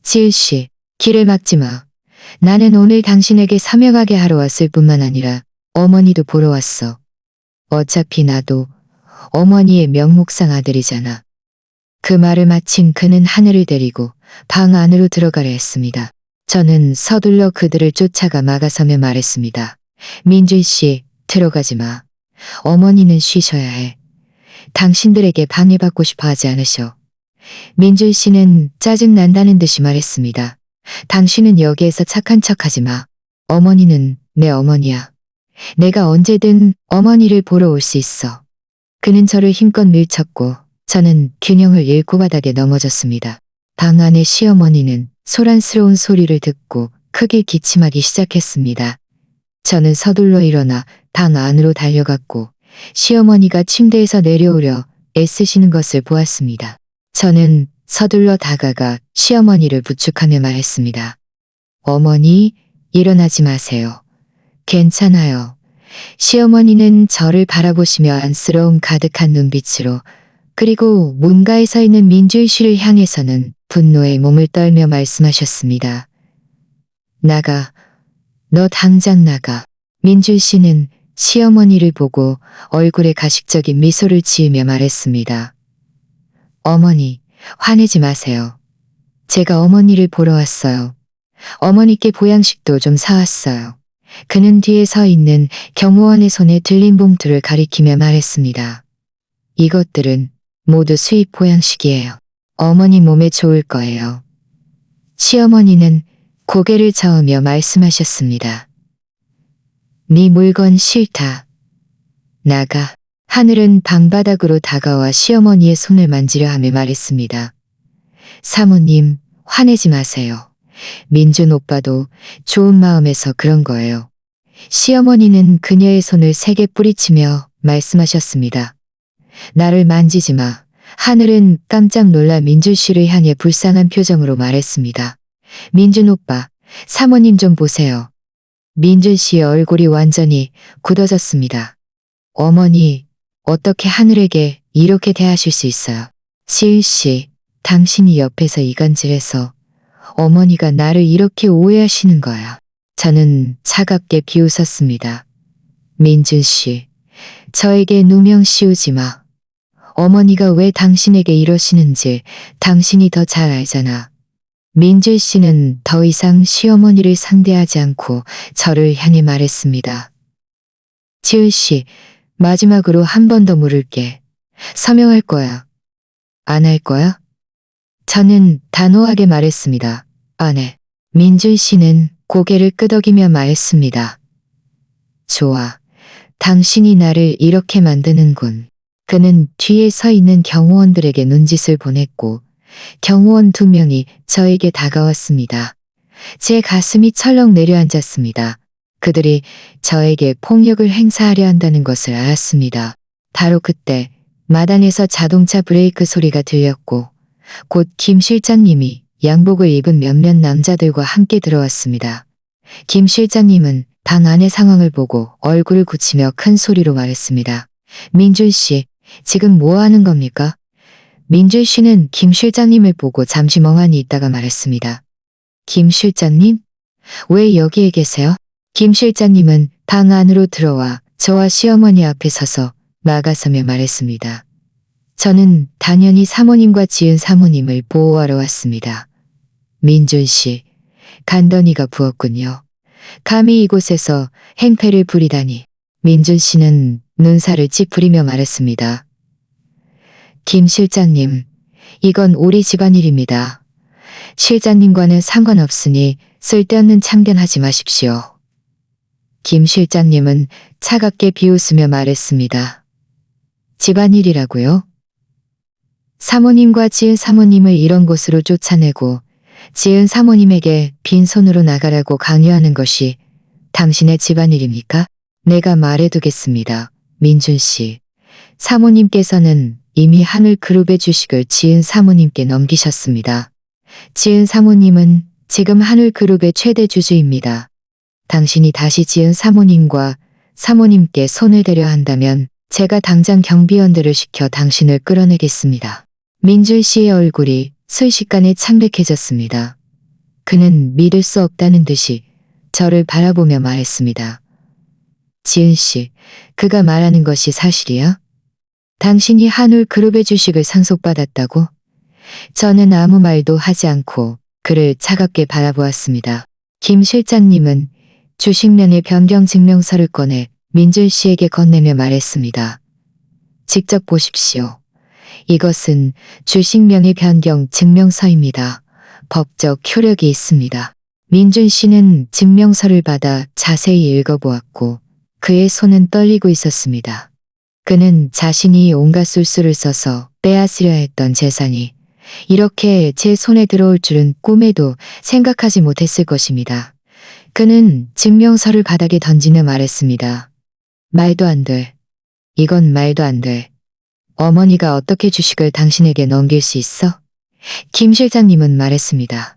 지을 씨, 길을 막지 마. 나는 오늘 당신에게 사명하게 하러 왔을 뿐만 아니라 어머니도 보러 왔어. 어차피 나도 어머니의 명목상 아들이잖아. 그 말을 마친 그는 하늘을 데리고 방 안으로 들어가려 했습니다. 저는 서둘러 그들을 쫓아가 막아서며 말했습니다. 민준 씨, 들어가지 마. 어머니는 쉬셔야 해. 당신들에게 방해받고 싶어 하지 않으셔. 민준 씨는 짜증난다는 듯이 말했습니다. 당신은 여기에서 착한 척하지 마. 어머니는 내 어머니야. 내가 언제든 어머니를 보러 올 수 있어. 그는 저를 힘껏 밀쳤고 저는 균형을 잃고 바닥에 넘어졌습니다. 방 안의 시어머니는 소란스러운 소리를 듣고 크게 기침하기 시작했습니다. 저는 서둘러 일어나 방 안으로 달려갔고 시어머니가 침대에서 내려오려 애쓰시는 것을 보았습니다. 저는 서둘러 다가가 시어머니를 부축하며 말했습니다. 어머니, 일어나지 마세요. 괜찮아요. 시어머니는 저를 바라보시며 안쓰러움 가득한 눈빛으로 그리고 문가에 서 있는 민주희 씨를 향해서는 분노에 몸을 떨며 말씀하셨습니다. 나가. 너 당장 나가. 민주희 씨는 시어머니를 보고 얼굴에 가식적인 미소를 지으며 말했습니다. 어머니, 화내지 마세요. 제가 어머니를 보러 왔어요. 어머니께 보양식도 좀 사왔어요. 그는 뒤에 서 있는 경호원의 손에 들린 봉투를 가리키며 말했습니다. 이것들은 모두 수입 보양식이에요. 어머니 몸에 좋을 거예요. 시어머니는 고개를 저으며 말씀하셨습니다. 네 물건 싫다. 나가. 하늘은 방바닥으로 다가와 시어머니의 손을 만지려 하며 말했습니다. 사모님, 화내지 마세요. 민준 오빠도 좋은 마음에서 그런 거예요. 시어머니는 그녀의 손을 세게 뿌리치며 말씀하셨습니다. 나를 만지지 마. 하늘은 깜짝 놀라 민준 씨를 향해 불쌍한 표정으로 말했습니다. 민준 오빠, 사모님 좀 보세요. 민준 씨의 얼굴이 완전히 굳어졌습니다. 어머니, 어떻게 하늘에게 이렇게 대하실 수 있어요? 지은 씨, 당신이 옆에서 이간질해서 어머니가 나를 이렇게 오해하시는 거야. 저는 차갑게 비웃었습니다. 민준 씨, 저에게 누명 씌우지 마. 어머니가 왜 당신에게 이러시는지 당신이 더 잘 알잖아. 민준 씨는 더 이상 시어머니를 상대하지 않고 저를 향해 말했습니다. 지은 씨, 마지막으로 한 번 더 물을게. 서명할 거야. 안 할 거야? 저는 단호하게 말했습니다. 안 해. 민준 씨는 고개를 끄덕이며 말했습니다. 좋아. 당신이 나를 이렇게 만드는군. 그는 뒤에 서 있는 경호원들에게 눈짓을 보냈고 경호원 2명이 저에게 다가왔습니다. 제 가슴이 철렁 내려앉았습니다. 그들이 저에게 폭력을 행사하려 한다는 것을 알았습니다. 바로 그때 마당에서 자동차 브레이크 소리가 들렸고 곧 김 실장님이 양복을 입은 몇몇 남자들과 함께 들어왔습니다. 김 실장님은 방 안의 상황을 보고 얼굴을 굳히며 큰 소리로 말했습니다. 민준 씨, 지금 뭐 하는 겁니까? 민준 씨는 김 실장님을 보고 잠시 멍하니 있다가 말했습니다. 김 실장님? 왜 여기에 계세요? 김 실장님은 방 안으로 들어와 저와 시어머니 앞에 서서 막아서며 말했습니다. 저는 당연히 사모님과 지은 사모님을 보호하러 왔습니다. 민준 씨, 간더니가 부었군요. 감히 이곳에서 행패를 부리다니. 민준 씨는 눈살을 찌푸리며 말했습니다. 김 실장님, 이건 우리 집안일입니다. 실장님과는 상관없으니 쓸데없는 참견하지 마십시오. 김 실장님은 차갑게 비웃으며 말했습니다. 집안일이라고요? 사모님과 지은 사모님을 이런 곳으로 쫓아내고 지은 사모님에게 빈손으로 나가라고 강요하는 것이 당신의 집안일입니까? 내가 말해두겠습니다. 민준 씨, 사모님께서는 이미 하늘그룹의 주식을 지은 사모님께 넘기셨습니다. 지은 사모님은 지금 하늘그룹의 최대 주주입니다. 당신이 다시 지은 사모님과 사모님께 손을 대려 한다면 제가 당장 경비원들을 시켜 당신을 끌어내겠습니다. 민준 씨의 얼굴이 순식간에 창백해졌습니다. 그는 믿을 수 없다는 듯이 저를 바라보며 말했습니다. 지은 씨, 그가 말하는 것이 사실이야? 당신이 한울그룹의 주식을 상속받았다고? 저는 아무 말도 하지 않고 그를 차갑게 바라보았습니다. 김 실장님은 주식명의 변경 증명서를 꺼내 민준 씨에게 건네며 말했습니다. 직접 보십시오. 이것은 주식명의 변경 증명서입니다. 법적 효력이 있습니다. 민준 씨는 증명서를 받아 자세히 읽어보았고 그의 손은 떨리고 있었습니다. 그는 자신이 온갖 술수를 써서 빼앗으려 했던 재산이 이렇게 제 손에 들어올 줄은 꿈에도 생각하지 못했을 것입니다. 그는 증명서를 바닥에 던지며 말했습니다. 말도 안 돼. 이건 말도 안 돼. 어머니가 어떻게 주식을 당신에게 넘길 수 있어? 김 실장님은 말했습니다.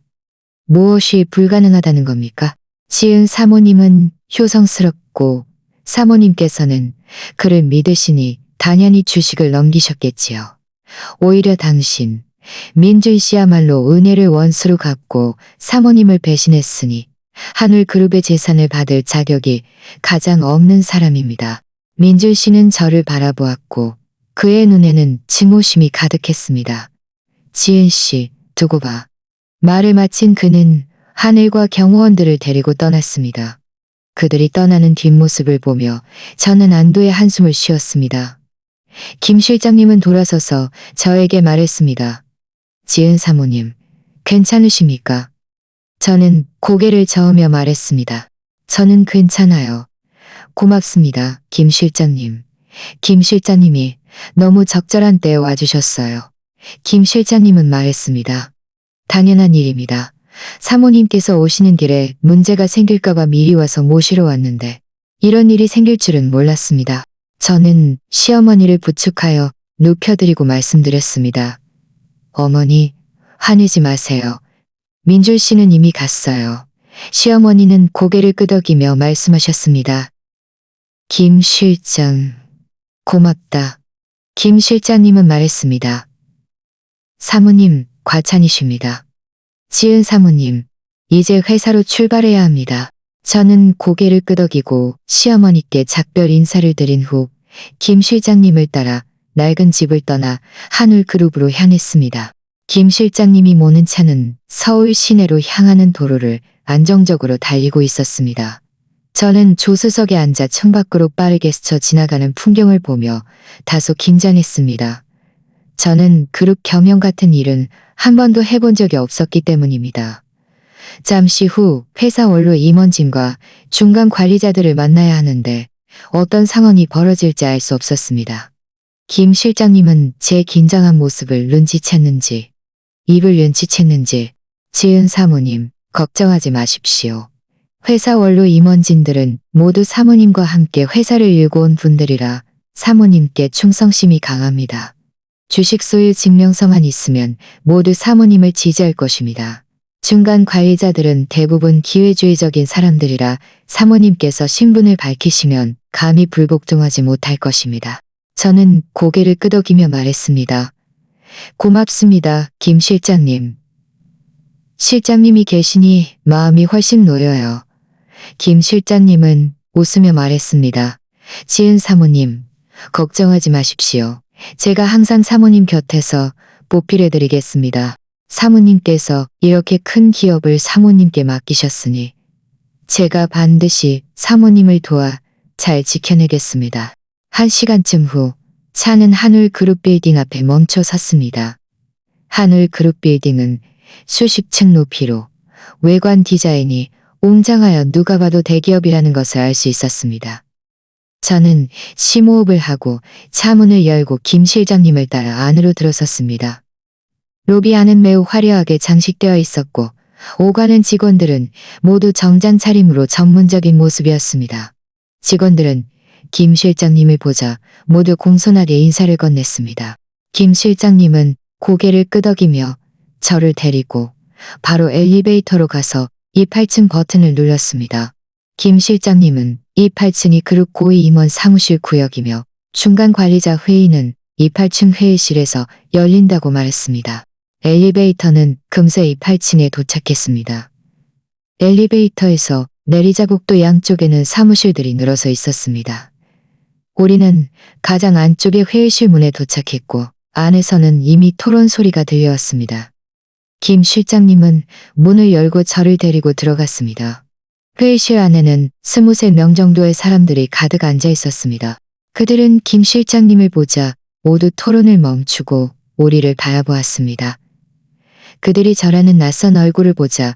무엇이 불가능하다는 겁니까? 지은 사모님은 효성스럽고 사모님께서는 그를 믿으시니 당연히 주식을 넘기셨겠지요. 오히려 당신, 민준 씨야말로 은혜를 원수로 갚고 사모님을 배신했으니 하늘그룹의 재산을 받을 자격이 가장 없는 사람입니다. 민준 씨는 저를 바라보았고 그의 눈에는 증오심이 가득했습니다. 지은 씨, 두고 봐. 말을 마친 그는 하늘과 경호원들을 데리고 떠났습니다. 그들이 떠나는 뒷모습을 보며 저는 안도의 한숨을 쉬었습니다. 김 실장님은 돌아서서 저에게 말했습니다. 지은 사모님, 괜찮으십니까? 저는 고개를 저으며 말했습니다. 저는 괜찮아요. 고맙습니다, 김 실장님. 김 실장님이 너무 적절한 때에 와주셨어요. 김 실장님은 말했습니다. 당연한 일입니다. 사모님께서 오시는 길에 문제가 생길까봐 미리 와서 모시러 왔는데 이런 일이 생길 줄은 몰랐습니다. 저는 시어머니를 부축하여 눕혀드리고 말씀드렸습니다. 어머니, 화내지 마세요. 민준 씨는 이미 갔어요. 시어머니는 고개를 끄덕이며 말씀하셨습니다. 김 실장, 고맙다. 김 실장님은 말했습니다. 사모님, 과찬이십니다. 지은 사모님, 이제 회사로 출발해야 합니다. 저는 고개를 끄덕이고 시어머니께 작별 인사를 드린 후 김 실장님을 따라 낡은 집을 떠나 한울그룹으로 향했습니다. 김 실장님이 모는 차는 서울 시내로 향하는 도로를 안정적으로 달리고 있었습니다. 저는 조수석에 앉아 창밖으로 빠르게 스쳐 지나가는 풍경을 보며 다소 긴장했습니다. 저는 그룹 경영 같은 일은 한 번도 해본 적이 없었기 때문입니다. 잠시 후 회사 원로 임원진과 중간 관리자들을 만나야 하는데 어떤 상황이 벌어질지 알 수 없었습니다. 김 실장님은 제 긴장한 모습을 눈치챘는지 입을 눈치챘는지 지은 사모님, 걱정하지 마십시오. 회사 원로 임원진들은 모두 사모님과 함께 회사를 일고 온 분들이라 사모님께 충성심이 강합니다. 주식 소유 증명서만 있으면 모두 사모님을 지지할 것입니다. 중간 관리자들은 대부분 기회주의적인 사람들이라 사모님께서 신분을 밝히시면 감히 불복종하지 못할 것입니다. 저는 고개를 끄덕이며 말했습니다. 고맙습니다, 김 실장님. 실장님이 계시니 마음이 훨씬 놓여요. 김 실장님은 웃으며 말했습니다. 지은 사모님, 걱정하지 마십시오. 제가 항상 사모님 곁에서 보필해드리겠습니다. 사모님께서 이렇게 큰 기업을 사모님께 맡기셨으니 제가 반드시 사모님을 도와 잘 지켜내겠습니다. 1시간쯤 후 차는 한울그룹 빌딩 앞에 멈춰 섰습니다. 한울그룹 빌딩은 수십 층 높이로 외관 디자인이 웅장하여 누가 봐도 대기업이라는 것을 알 수 있었습니다. 저는 심호흡을 하고 차문을 열고 김 실장님을 따라 안으로 들어섰습니다. 로비 안은 매우 화려하게 장식되어 있었고 오가는 직원들은 모두 정장 차림으로 전문적인 모습이었습니다. 직원들은 김 실장님을 보자 모두 공손하게 인사를 건넸습니다. 김 실장님은 고개를 끄덕이며 저를 데리고 바로 엘리베이터로 가서 28층 버튼을 눌렀습니다. 김 실장님은 28층이 그룹 고위 임원 사무실 구역이며 중간 관리자 회의는 28층 회의실에서 열린다고 말했습니다. 엘리베이터는 금세 28층에 도착했습니다. 엘리베이터에서 내리자국도 양쪽에는 사무실들이 늘어서 있었습니다. 우리는 가장 안쪽의 회의실 문에 도착했고 안에서는 이미 토론 소리가 들려왔습니다. 김 실장님은 문을 열고 저를 데리고 들어갔습니다. 회의실 안에는 23명 정도의 사람들이 가득 앉아 있었습니다. 그들은 김 실장님을 보자 모두 토론을 멈추고 우리를 바라보았습니다. 그들이 저라는 낯선 얼굴을 보자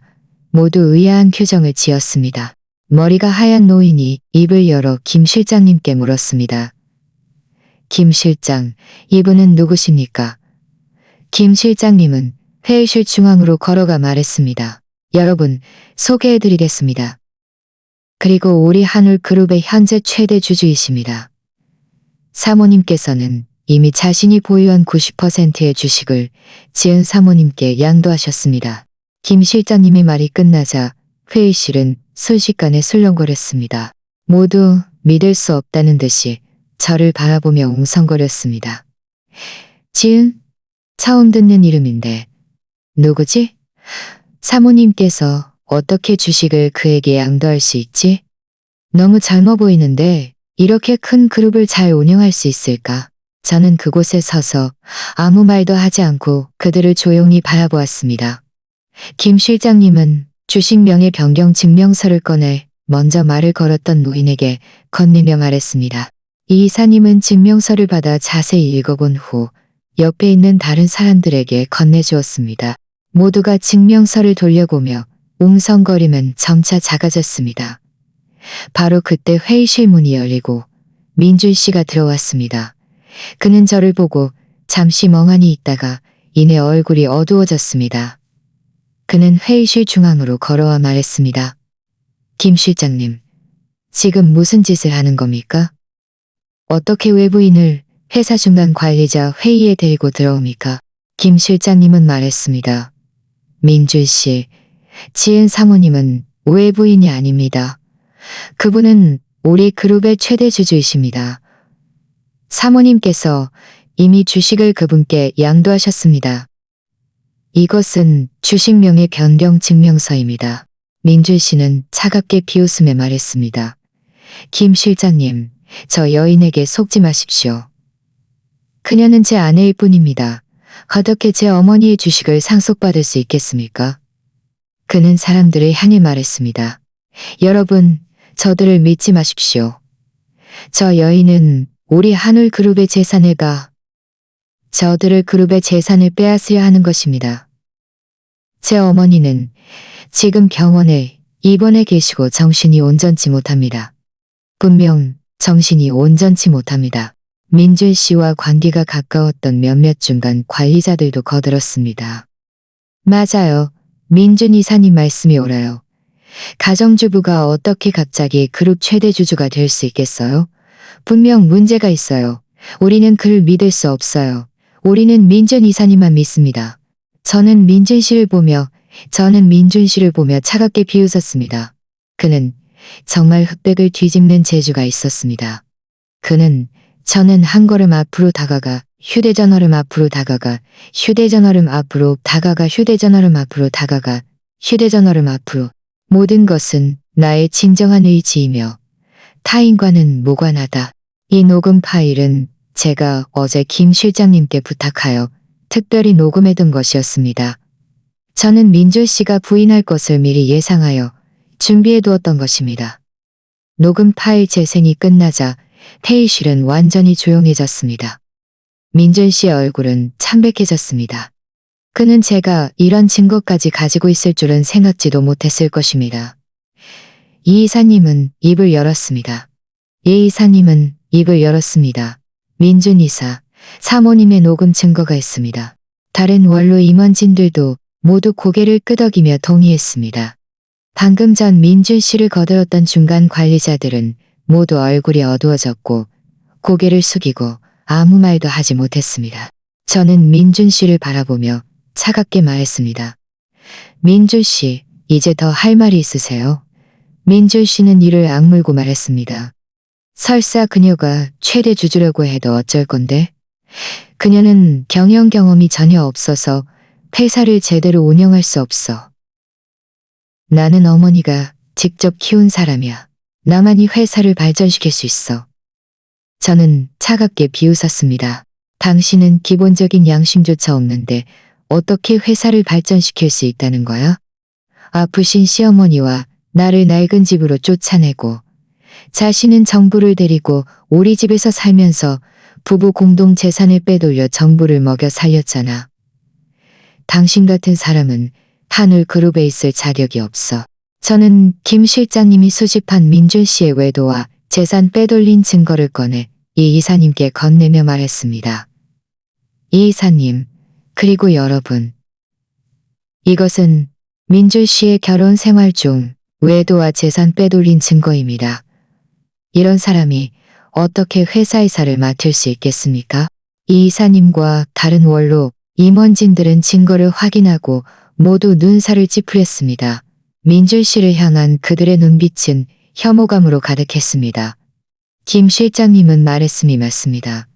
모두 의아한 표정을 지었습니다. 머리가 하얀 노인이 입을 열어 김 실장님께 물었습니다. 김 실장, 이분은 누구십니까? 김 실장님은 회의실 중앙으로 걸어가 말했습니다. 여러분, 소개해드리겠습니다. 그리고 우리 한울그룹의 현재 최대 주주이십니다. 사모님께서는 이미 자신이 보유한 90%의 주식을 지은 사모님께 양도하셨습니다. 김 실장님의 말이 끝나자 회의실은 순식간에 술렁거렸습니다. 모두 믿을 수 없다는 듯이 저를 바라보며 웅성거렸습니다. 지은? 처음 듣는 이름인데 누구지? 사모님께서 어떻게 주식을 그에게 양도할 수 있지? 너무 젊어 보이는데 이렇게 큰 그룹을 잘 운영할 수 있을까? 저는 그곳에 서서 아무 말도 하지 않고 그들을 조용히 바라보았습니다. 김 실장님은 주식 명의 변경 증명서를 꺼내 먼저 말을 걸었던 노인에게 건네며 말했습니다. 이 이사님은 증명서를 받아 자세히 읽어본 후 옆에 있는 다른 사람들에게 건네주었습니다. 모두가 증명서를 돌려보며 웅성거리면 점차 작아졌습니다. 바로 그때 회의실 문이 열리고 민준 씨가 들어왔습니다. 그는 저를 보고 잠시 멍하니 있다가 이내 얼굴이 어두워졌습니다. 그는 회의실 중앙으로 걸어와 말했습니다. 김 실장님, 지금 무슨 짓을 하는 겁니까? 어떻게 외부인을 회사 중간 관리자 회의에 데리고 들어옵니까? 김 실장님은 말했습니다. 민준 씨, 지은 사모님은 외부인이 아닙니다. 그분은 우리 그룹의 최대 주주이십니다. 사모님께서 이미 주식을 그분께 양도하셨습니다. 이것은 주식명의 변경 증명서입니다. 민준 씨는 차갑게 비웃으며 말했습니다. 김 실장님, 저 여인에게 속지 마십시오. 그녀는 제 아내일 뿐입니다. 어떻게 제 어머니의 주식을 상속받을 수 있겠습니까? 그는 사람들을 향해 말했습니다. 여러분, 저들을 믿지 마십시오. 저 여인은 우리 한울그룹의 재산을 저들을 그룹의 재산을 빼앗으려 하는 것입니다. 제 어머니는 지금 병원에 입원해 계시고 정신이 온전치 못합니다. 분명 정신이 온전치 못합니다. 민준 씨와 관계가 가까웠던 몇몇 중간 관리자들도 거들었습니다. 맞아요. 민준 이사님 말씀이 옳아요. 가정주부가 어떻게 갑자기 그룹 최대 주주가 될 수 있겠어요? 분명 문제가 있어요. 우리는 그를 믿을 수 없어요. 우리는 민준 이사님만 믿습니다. 저는 민준 씨를 보며 차갑게 비웃었습니다. 그는 정말 흑백을 뒤집는 재주가 있었습니다. 저는 한 걸음 앞으로 다가가 휴대전화를 앞으로 다가가 휴대전화를 앞으로 다가가 휴대전화를 앞으로 다가가 휴대전화를 앞으로 모든 것은 나의 진정한 의지이며 타인과는 무관하다. 이 녹음 파일은 제가 어제 김 실장님께 부탁하여 특별히 녹음해둔 것이었습니다. 저는 민주 씨가 부인할 것을 미리 예상하여 준비해두었던 것입니다. 녹음 파일 재생이 끝나자 회의실은 완전히 조용해졌습니다. 민준 씨의 얼굴은 참백해졌습니다. 그는 제가 이런 증거까지 가지고 있을 줄은 생각지도 못했을 것입니다. 이 이사님은 입을 열었습니다. 예 이사님은 입을 열었습니다. 민준 이사, 사모님의 녹음 증거가 있습니다. 다른 원로 임원진들도 모두 고개를 끄덕이며 동의했습니다. 방금 전 민준 씨를 거들었던 중간 관리자들은 모두 얼굴이 어두워졌고 고개를 숙이고 아무 말도 하지 못했습니다. 저는 민준 씨를 바라보며 차갑게 말했습니다. 민준 씨, 이제 더 할 말이 있으세요? 민준 씨는 이를 악물고 말했습니다. 설사 그녀가 최대 주주라고 해도 어쩔 건데? 그녀는 경영 경험이 전혀 없어서 회사를 제대로 운영할 수 없어. 나는 어머니가 직접 키운 사람이야. 나만이 회사를 발전시킬 수 있어. 저는 차갑게 비웃었습니다. 당신은 기본적인 양심조차 없는데 어떻게 회사를 발전시킬 수 있다는 거야? 아프신 시어머니와 나를 낡은 집으로 쫓아내고 자신은 정부를 데리고 우리 집에서 살면서 부부 공동 재산을 빼돌려 정부를 먹여 살렸잖아. 당신 같은 사람은 한울 그룹에 있을 자격이 없어. 저는 김 실장님이 수집한 민준 씨의 외도와 재산 빼돌린 증거를 꺼내 이 이사님께 건네며 말했습니다. 이 이사님, 그리고 여러분. 이것은 민준 씨의 결혼 생활 중 외도와 재산 빼돌린 증거입니다. 이런 사람이 어떻게 회사 이사를 맡을 수 있겠습니까? 이 이사님과 다른 원로 임원진들은 증거를 확인하고 모두 눈살을 찌푸렸습니다. 민준 씨를 향한 그들의 눈빛은 혐오감으로 가득했습니다. 김 실장님은 말했음이 맞습니다.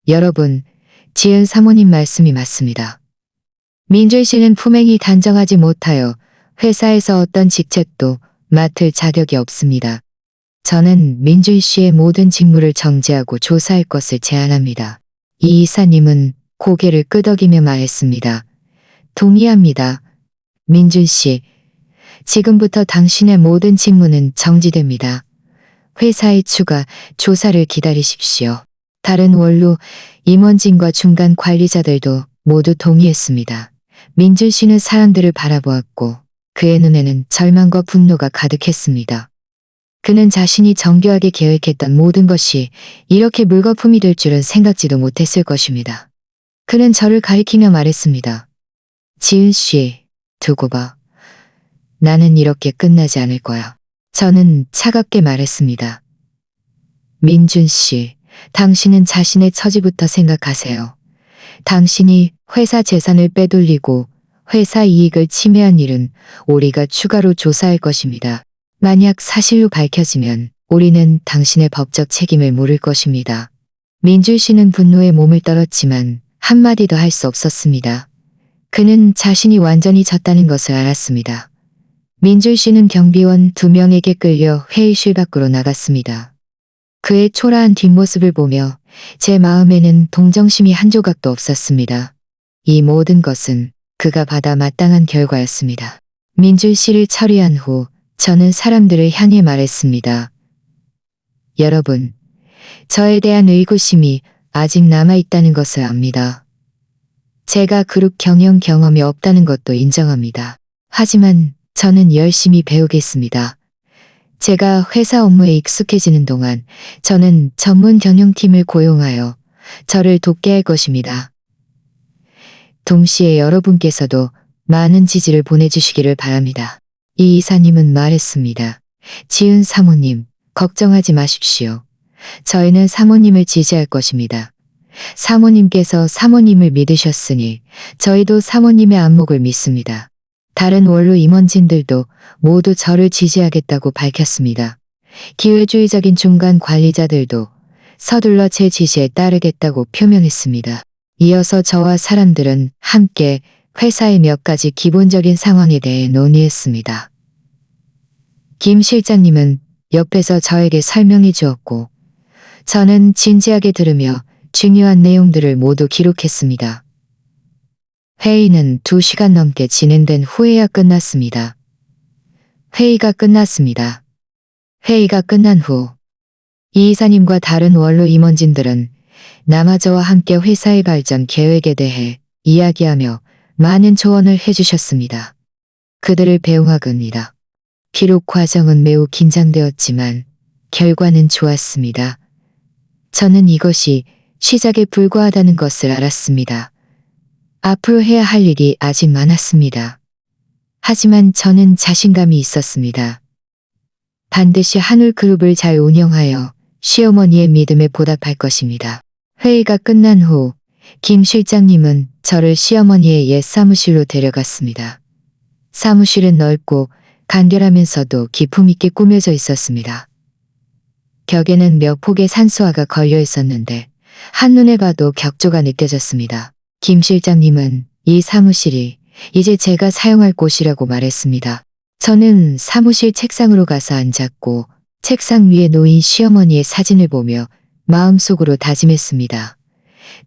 여러분, 지은 사모님 말씀이 맞습니다. 민준 씨는 품행이 단정하지 못하여 회사에서 어떤 직책도 맡을 자격이 없습니다. 저는 민준 씨의 모든 직무를 정지하고 조사할 것을 제안합니다. 이 이사님은 고개를 끄덕이며 말했습니다. 동의합니다. 민준 씨, 지금부터 당신의 모든 직무는 정지됩니다. 회사의 추가 조사를 기다리십시오. 다른 원로 임원진과 중간 관리자들도 모두 동의했습니다. 민준 씨는 사람들을 바라보았고 그의 눈에는 절망과 분노가 가득했습니다. 그는 자신이 정교하게 계획했던 모든 것이 이렇게 물거품이 될 줄은 생각지도 못했을 것입니다. 그는 저를 가리키며 말했습니다. 지은 씨, 두고 봐. 나는 이렇게 끝나지 않을 거야. 저는 차갑게 말했습니다. 민준 씨, 당신은 자신의 처지부터 생각하세요. 당신이 회사 재산을 빼돌리고 회사 이익을 침해한 일은 우리가 추가로 조사할 것입니다. 만약 사실로 밝혀지면 우리는 당신의 법적 책임을 물을 것입니다. 민준 씨는 분노에 몸을 떨었지만 한마디도 할 수 없었습니다. 그는 자신이 완전히 졌다는 것을 알았습니다. 민준 씨는 경비원 2명에게 끌려 회의실 밖으로 나갔습니다. 그의 초라한 뒷모습을 보며 제 마음에는 동정심이 한 조각도 없었습니다. 이 모든 것은 그가 받아 마땅한 결과였습니다. 민준 씨를 처리한 후 저는 사람들을 향해 말했습니다. 여러분, 저에 대한 의구심이 아직 남아있다는 것을 압니다. 제가 그룹 경영 경험이 없다는 것도 인정합니다. 하지만 저는 열심히 배우겠습니다. 제가 회사 업무에 익숙해지는 동안 저는 전문 경영팀을 고용하여 저를 돕게 할 것입니다. 동시에 여러분께서도 많은 지지를 보내주시기를 바랍니다. 이 이사님은 말했습니다. 지은 사모님, 걱정하지 마십시오. 저희는 사모님을 지지할 것입니다. 사모님께서 사모님을 믿으셨으니 저희도 사모님의 안목을 믿습니다. 다른 원로 임원진들도 모두 저를 지지하겠다고 밝혔습니다. 기회주의적인 중간 관리자들도 서둘러 제 지시에 따르겠다고 표명했습니다. 이어서 저와 사람들은 함께 회사의 몇 가지 기본적인 상황에 대해 논의했습니다. 김 실장님은 옆에서 저에게 설명해 주었고 저는 진지하게 들으며 중요한 내용들을 모두 기록했습니다. 회의는 2시간 넘게 진행된 후에야 끝났습니다. 회의가 끝났습니다. 회의가 끝난 후 이 이사님과 다른 원로 임원진들은 남아저와 함께 회사의 발전 계획에 대해 이야기하며 많은 조언을 해주셨습니다. 그들을 배웅하겁니다. 비록 과정은 매우 긴장되었지만 결과는 좋았습니다. 저는 이것이 시작에 불과하다는 것을 알았습니다. 앞으로 해야 할 일이 아직 많았습니다. 하지만 저는 자신감이 있었습니다. 반드시 한울그룹을 잘 운영하여 시어머니의 믿음에 보답할 것입니다. 회의가 끝난 후 김 실장님은 저를 시어머니의 옛 사무실로 데려갔습니다. 사무실은 넓고 간결하면서도 기품 있게 꾸며져 있었습니다. 벽에는 몇 폭의 산수화가 걸려 있었는데 한눈에 봐도 격조가 느껴졌습니다. 김 실장님은 이 사무실이 이제 제가 사용할 곳이라고 말했습니다. 저는 사무실 책상으로 가서 앉았고 책상 위에 놓인 시어머니의 사진을 보며 마음속으로 다짐했습니다.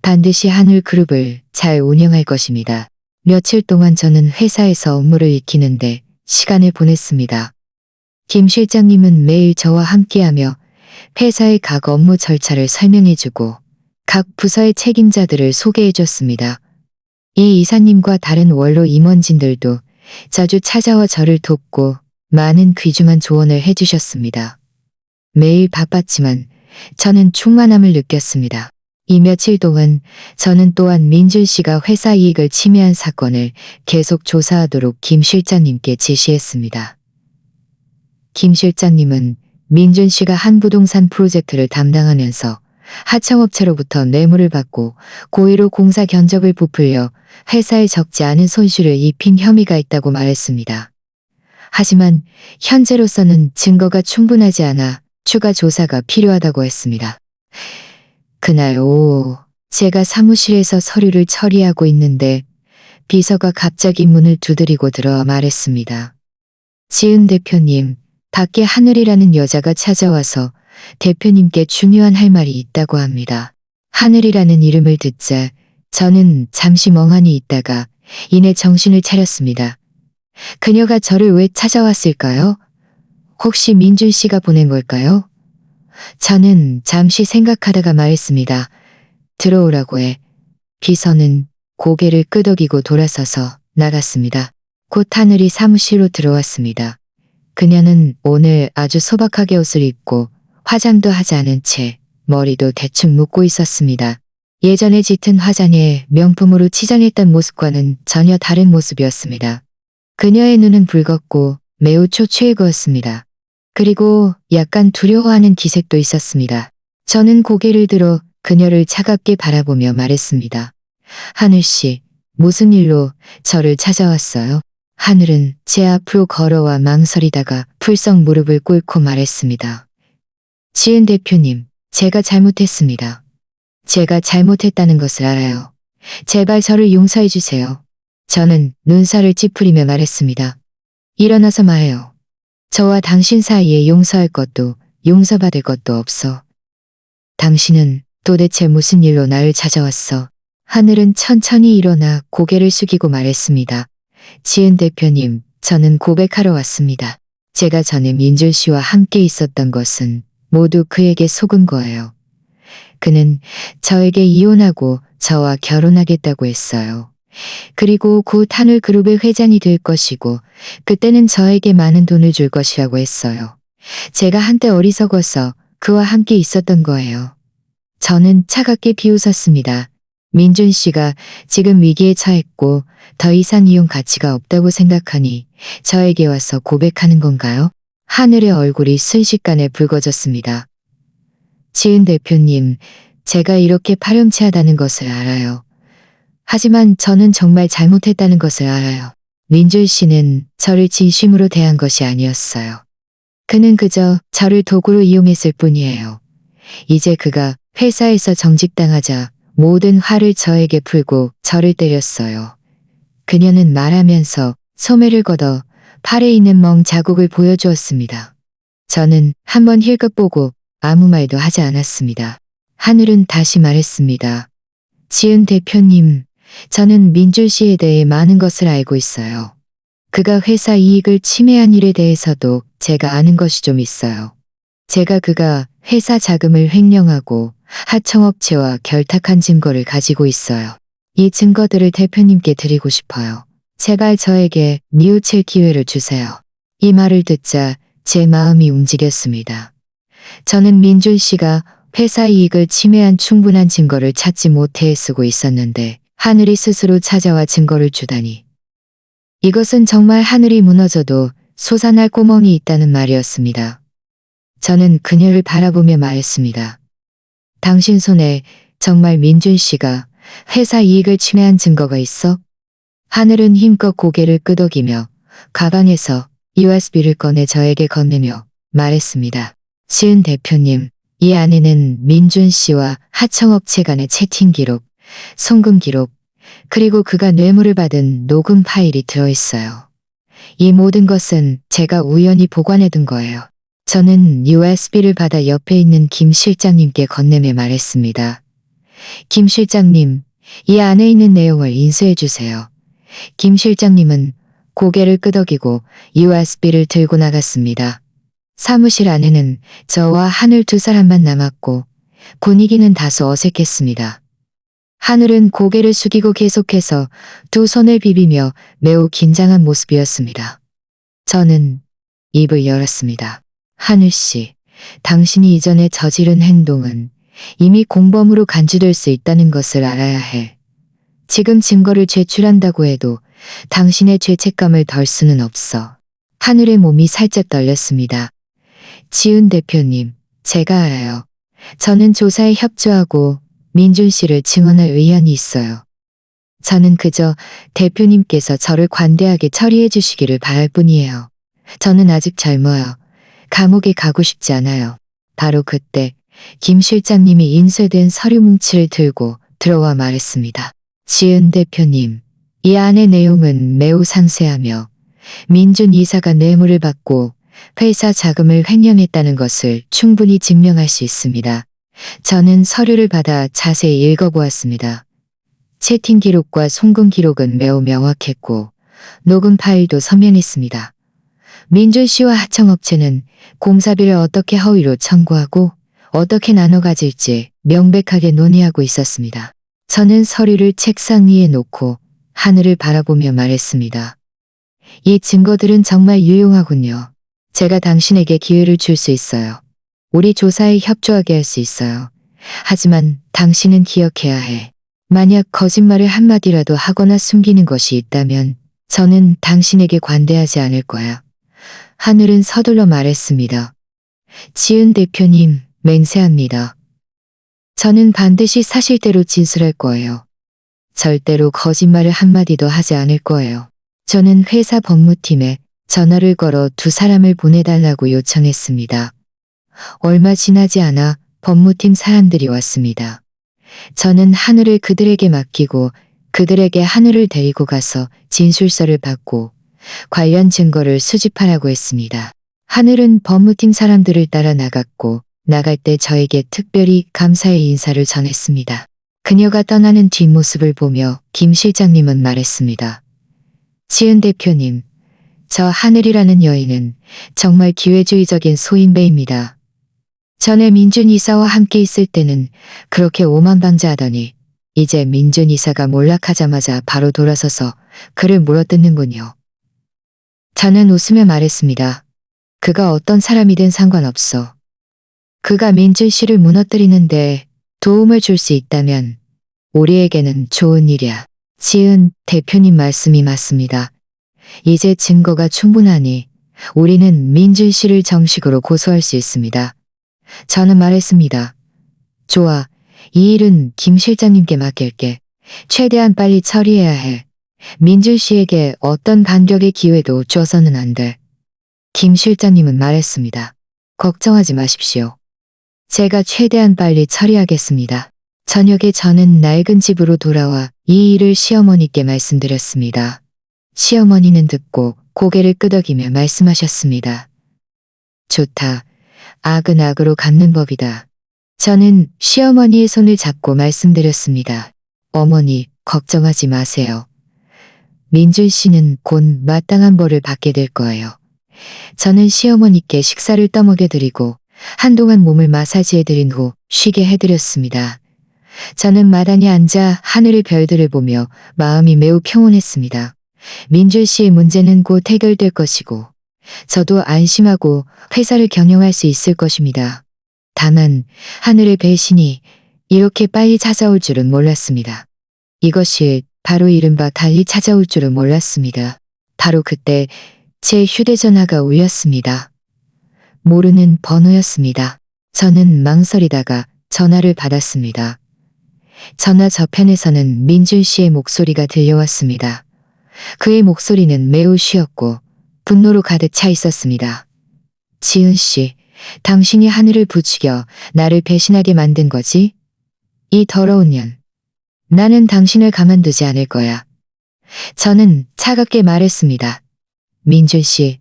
반드시 한울그룹을 잘 운영할 것입니다. 며칠 동안 저는 회사에서 업무를 익히는데 시간을 보냈습니다. 김 실장님은 매일 저와 함께하며 회사의 각 업무 절차를 설명해주고 각 부서의 책임자들을 소개해줬습니다. 이 이사님과 다른 원로 임원진들도 자주 찾아와 저를 돕고 많은 귀중한 조언을 해주셨습니다. 매일 바빴지만 저는 충만함을 느꼈습니다. 이 며칠 동안 저는 또한 민준 씨가 회사 이익을 침해한 사건을 계속 조사하도록 김 실장님께 지시했습니다. 김 실장님은 민준 씨가 한 부동산 프로젝트를 담당하면서 하청업체로부터 뇌물을 받고 고의로 공사 견적을 부풀려 회사에 적지 않은 손실을 입힌 혐의가 있다고 말했습니다. 하지만 현재로서는 증거가 충분하지 않아 추가 조사가 필요하다고 했습니다. 그날 오후 제가 사무실에서 서류를 처리하고 있는데 비서가 갑자기 문을 두드리고 들어와 말했습니다. 지은 대표님, 밖에 하늘이라는 여자가 찾아와서 대표님께 중요한 할 말이 있다고 합니다. 하늘이라는 이름을 듣자 저는 잠시 멍하니 있다가 이내 정신을 차렸습니다. 그녀가 저를 왜 찾아왔을까요? 혹시 민준 씨가 보낸 걸까요? 저는 잠시 생각하다가 말했습니다. 들어오라고 해. 비서는 고개를 끄덕이고 돌아서서 나갔습니다. 곧 하늘이 사무실로 들어왔습니다. 그녀는 오늘 아주 소박하게 옷을 입고 화장도 하지 않은 채 머리도 대충 묶고 있었습니다. 예전에 짙은 화장에 명품으로 치장했던 모습과는 전혀 다른 모습이었습니다. 그녀의 눈은 붉었고 매우 초췌해 보였습니다. 그리고 약간 두려워하는 기색도 있었습니다. 저는 고개를 들어 그녀를 차갑게 바라보며 말했습니다. 하늘 씨, 무슨 일로 저를 찾아왔어요? 하늘은 제 앞으로 걸어와 망설이다가 풀썩 무릎을 꿇고 말했습니다. 지은 대표님, 제가 잘못했습니다. 제가 잘못했다는 것을 알아요. 제발 저를 용서해 주세요. 저는 눈살을 찌푸리며 말했습니다. 일어나서 말해요. 저와 당신 사이에 용서할 것도 용서받을 것도 없어. 당신은 도대체 무슨 일로 나를 찾아왔어? 하늘은 천천히 일어나 고개를 숙이고 말했습니다. 지은 대표님, 저는 고백하러 왔습니다. 제가 전에 민준 씨와 함께 있었던 것은 모두 그에게 속은 거예요. 그는 저에게 이혼하고 저와 결혼하겠다고 했어요. 그리고 곧 한울그룹의 회장이 될 것이고 그때는 저에게 많은 돈을 줄 것이라고 했어요. 제가 한때 어리석어서 그와 함께 있었던 거예요. 저는 차갑게 비웃었습니다. 민준 씨가 지금 위기에 처했고 더 이상 이용 가치가 없다고 생각하니 저에게 와서 고백하는 건가요? 하늘의 얼굴이 순식간에 붉어졌습니다. 지은 대표님, 제가 이렇게 파렴치하다는 것을 알아요. 하지만 저는 정말 잘못했다는 것을 알아요. 민준 씨는 저를 진심으로 대한 것이 아니었어요. 그는 그저 저를 도구로 이용했을 뿐이에요. 이제 그가 회사에서 정직당하자 모든 화를 저에게 풀고 저를 때렸어요. 그녀는 말하면서 소매를 걷어 팔에 있는 멍 자국을 보여주었습니다. 저는 한번 힐끗 보고 아무 말도 하지 않았습니다. 하늘은 다시 말했습니다. 지은 대표님, 저는 민준 씨에 대해 많은 것을 알고 있어요. 그가 회사 이익을 침해한 일에 대해서도 제가 아는 것이 좀 있어요. 제가 그가 회사 자금을 횡령하고 하청업체와 결탁한 증거를 가지고 있어요. 이 증거들을 대표님께 드리고 싶어요. 제발 저에게 뉘우칠 기회를 주세요. 이 말을 듣자 제 마음이 움직였습니다. 저는 민준 씨가 회사 이익을 침해한 충분한 증거를 찾지 못해 쓰고 있었는데 하늘이 스스로 찾아와 증거를 주다니. 이것은 정말 하늘이 무너져도 솟아날 구멍이 있다는 말이었습니다. 저는 그녀를 바라보며 말했습니다. 당신 손에 정말 민준 씨가 회사 이익을 침해한 증거가 있어? 하늘은 힘껏 고개를 끄덕이며 가방에서 USB를 꺼내 저에게 건네며 말했습니다. 지은 대표님, 이 안에는 민준 씨와 하청업체 간의 채팅 기록, 송금 기록, 그리고 그가 뇌물을 받은 녹음 파일이 들어있어요. 이 모든 것은 제가 우연히 보관해둔 거예요. 저는 USB를 받아 옆에 있는 김 실장님께 건네며 말했습니다. 김 실장님, 이 안에 있는 내용을 인수해 주세요. 김 실장님은 고개를 끄덕이고 USB를 들고 나갔습니다. 사무실 안에는 저와 하늘 두 사람만 남았고 분위기는 다소 어색했습니다. 하늘은 고개를 숙이고 계속해서 두 손을 비비며 매우 긴장한 모습이었습니다. 저는 입을 열었습니다. 하늘 씨, 당신이 이전에 저지른 행동은 이미 공범으로 간주될 수 있다는 것을 알아야 해. 지금 증거를 제출한다고 해도 당신의 죄책감을 덜 수는 없어. 하늘의 몸이 살짝 떨렸습니다. 지은 대표님, 제가 알아요. 저는 조사에 협조하고 민준 씨를 증언할 의향이 있어요. 저는 그저 대표님께서 저를 관대하게 처리해 주시기를 바랄 뿐이에요. 저는 아직 젊어요. 감옥에 가고 싶지 않아요. 바로 그때 김 실장님이 인쇄된 서류 뭉치를 들고 들어와 말했습니다. 지은 대표님, 이 안의 내용은 매우 상세하며 민준 이사가 뇌물을 받고 회사 자금을 횡령했다는 것을 충분히 증명할 수 있습니다. 저는 서류를 받아 자세히 읽어보았습니다. 채팅 기록과 송금 기록은 매우 명확했고 녹음 파일도 선명했습니다. 민준 씨와 하청업체는 공사비를 어떻게 허위로 청구하고 어떻게 나눠 가질지 명백하게 논의하고 있었습니다. 저는 서류를 책상 위에 놓고 하늘을 바라보며 말했습니다. 이 증거들은 정말 유용하군요. 제가 당신에게 기회를 줄 수 있어요. 우리 조사에 협조하게 할 수 있어요. 하지만 당신은 기억해야 해. 만약 거짓말을 한마디라도 하거나 숨기는 것이 있다면 저는 당신에게 관대하지 않을 거야. 하늘은 서둘러 말했습니다. 지은 대표님, 맹세합니다. 저는 반드시 사실대로 진술할 거예요. 절대로 거짓말을 한마디도 하지 않을 거예요. 저는 회사 법무팀에 전화를 걸어 두 사람을 보내달라고 요청했습니다. 얼마 지나지 않아 법무팀 사람들이 왔습니다. 저는 하늘을 그들에게 맡기고 그들에게 하늘을 데리고 가서 진술서를 받고 관련 증거를 수집하라고 했습니다. 하늘은 법무팀 사람들을 따라 나갔고 나갈 때 저에게 특별히 감사의 인사를 전했습니다. 그녀가 떠나는 뒷모습을 보며 김 실장님은 말했습니다. 지은 대표님, 저 하늘이라는 여인은 정말 기회주의적인 소인배입니다. 전에 민준 이사와 함께 있을 때는 그렇게 오만방자하더니 이제 민준 이사가 몰락하자마자 바로 돌아서서 그를 물어뜯는군요. 저는 웃으며 말했습니다. 그가 어떤 사람이든 상관없어. 그가 민준 씨를 무너뜨리는데 도움을 줄 수 있다면 우리에게는 좋은 일이야. 지은 대표님 말씀이 맞습니다. 이제 증거가 충분하니 우리는 민준 씨를 정식으로 고소할 수 있습니다. 저는 말했습니다. 좋아. 이 일은 김 실장님께 맡길게. 최대한 빨리 처리해야 해. 민준 씨에게 어떤 반격의 기회도 줘서는 안 돼. 김 실장님은 말했습니다. 걱정하지 마십시오. 제가 최대한 빨리 처리하겠습니다. 저녁에 저는 낡은 집으로 돌아와 이 일을 시어머니께 말씀드렸습니다. 시어머니는 듣고 고개를 끄덕이며 말씀하셨습니다. 좋다. 악은 악으로 갚는 법이다. 저는 시어머니의 손을 잡고 말씀드렸습니다. 어머니, 걱정하지 마세요. 민준 씨는 곧 마땅한 벌을 받게 될 거예요. 저는 시어머니께 식사를 떠먹여드리고 한동안 몸을 마사지해드린 후 쉬게 해드렸습니다. 저는 마당에 앉아 하늘의 별들을 보며 마음이 매우 평온했습니다. 민준 씨의 문제는 곧 해결될 것이고 저도 안심하고 회사를 경영할 수 있을 것입니다. 다만 하늘의 배신이 이렇게 빨리 찾아올 줄은 몰랐습니다. 이것이 바로 이른바 달리 찾아올 줄은 몰랐습니다. 바로 그때 제 휴대전화가 울렸습니다. 모르는 번호였습니다. 저는 망설이다가 전화를 받았습니다. 전화 저편에서는 민준 씨의 목소리가 들려왔습니다. 그의 목소리는 매우 쉬었고 분노로 가득 차 있었습니다. 지은 씨, 당신이 하늘을 부추겨 나를 배신하게 만든 거지? 이 더러운 년. 나는 당신을 가만두지 않을 거야. 저는 차갑게 말했습니다. 민준 씨,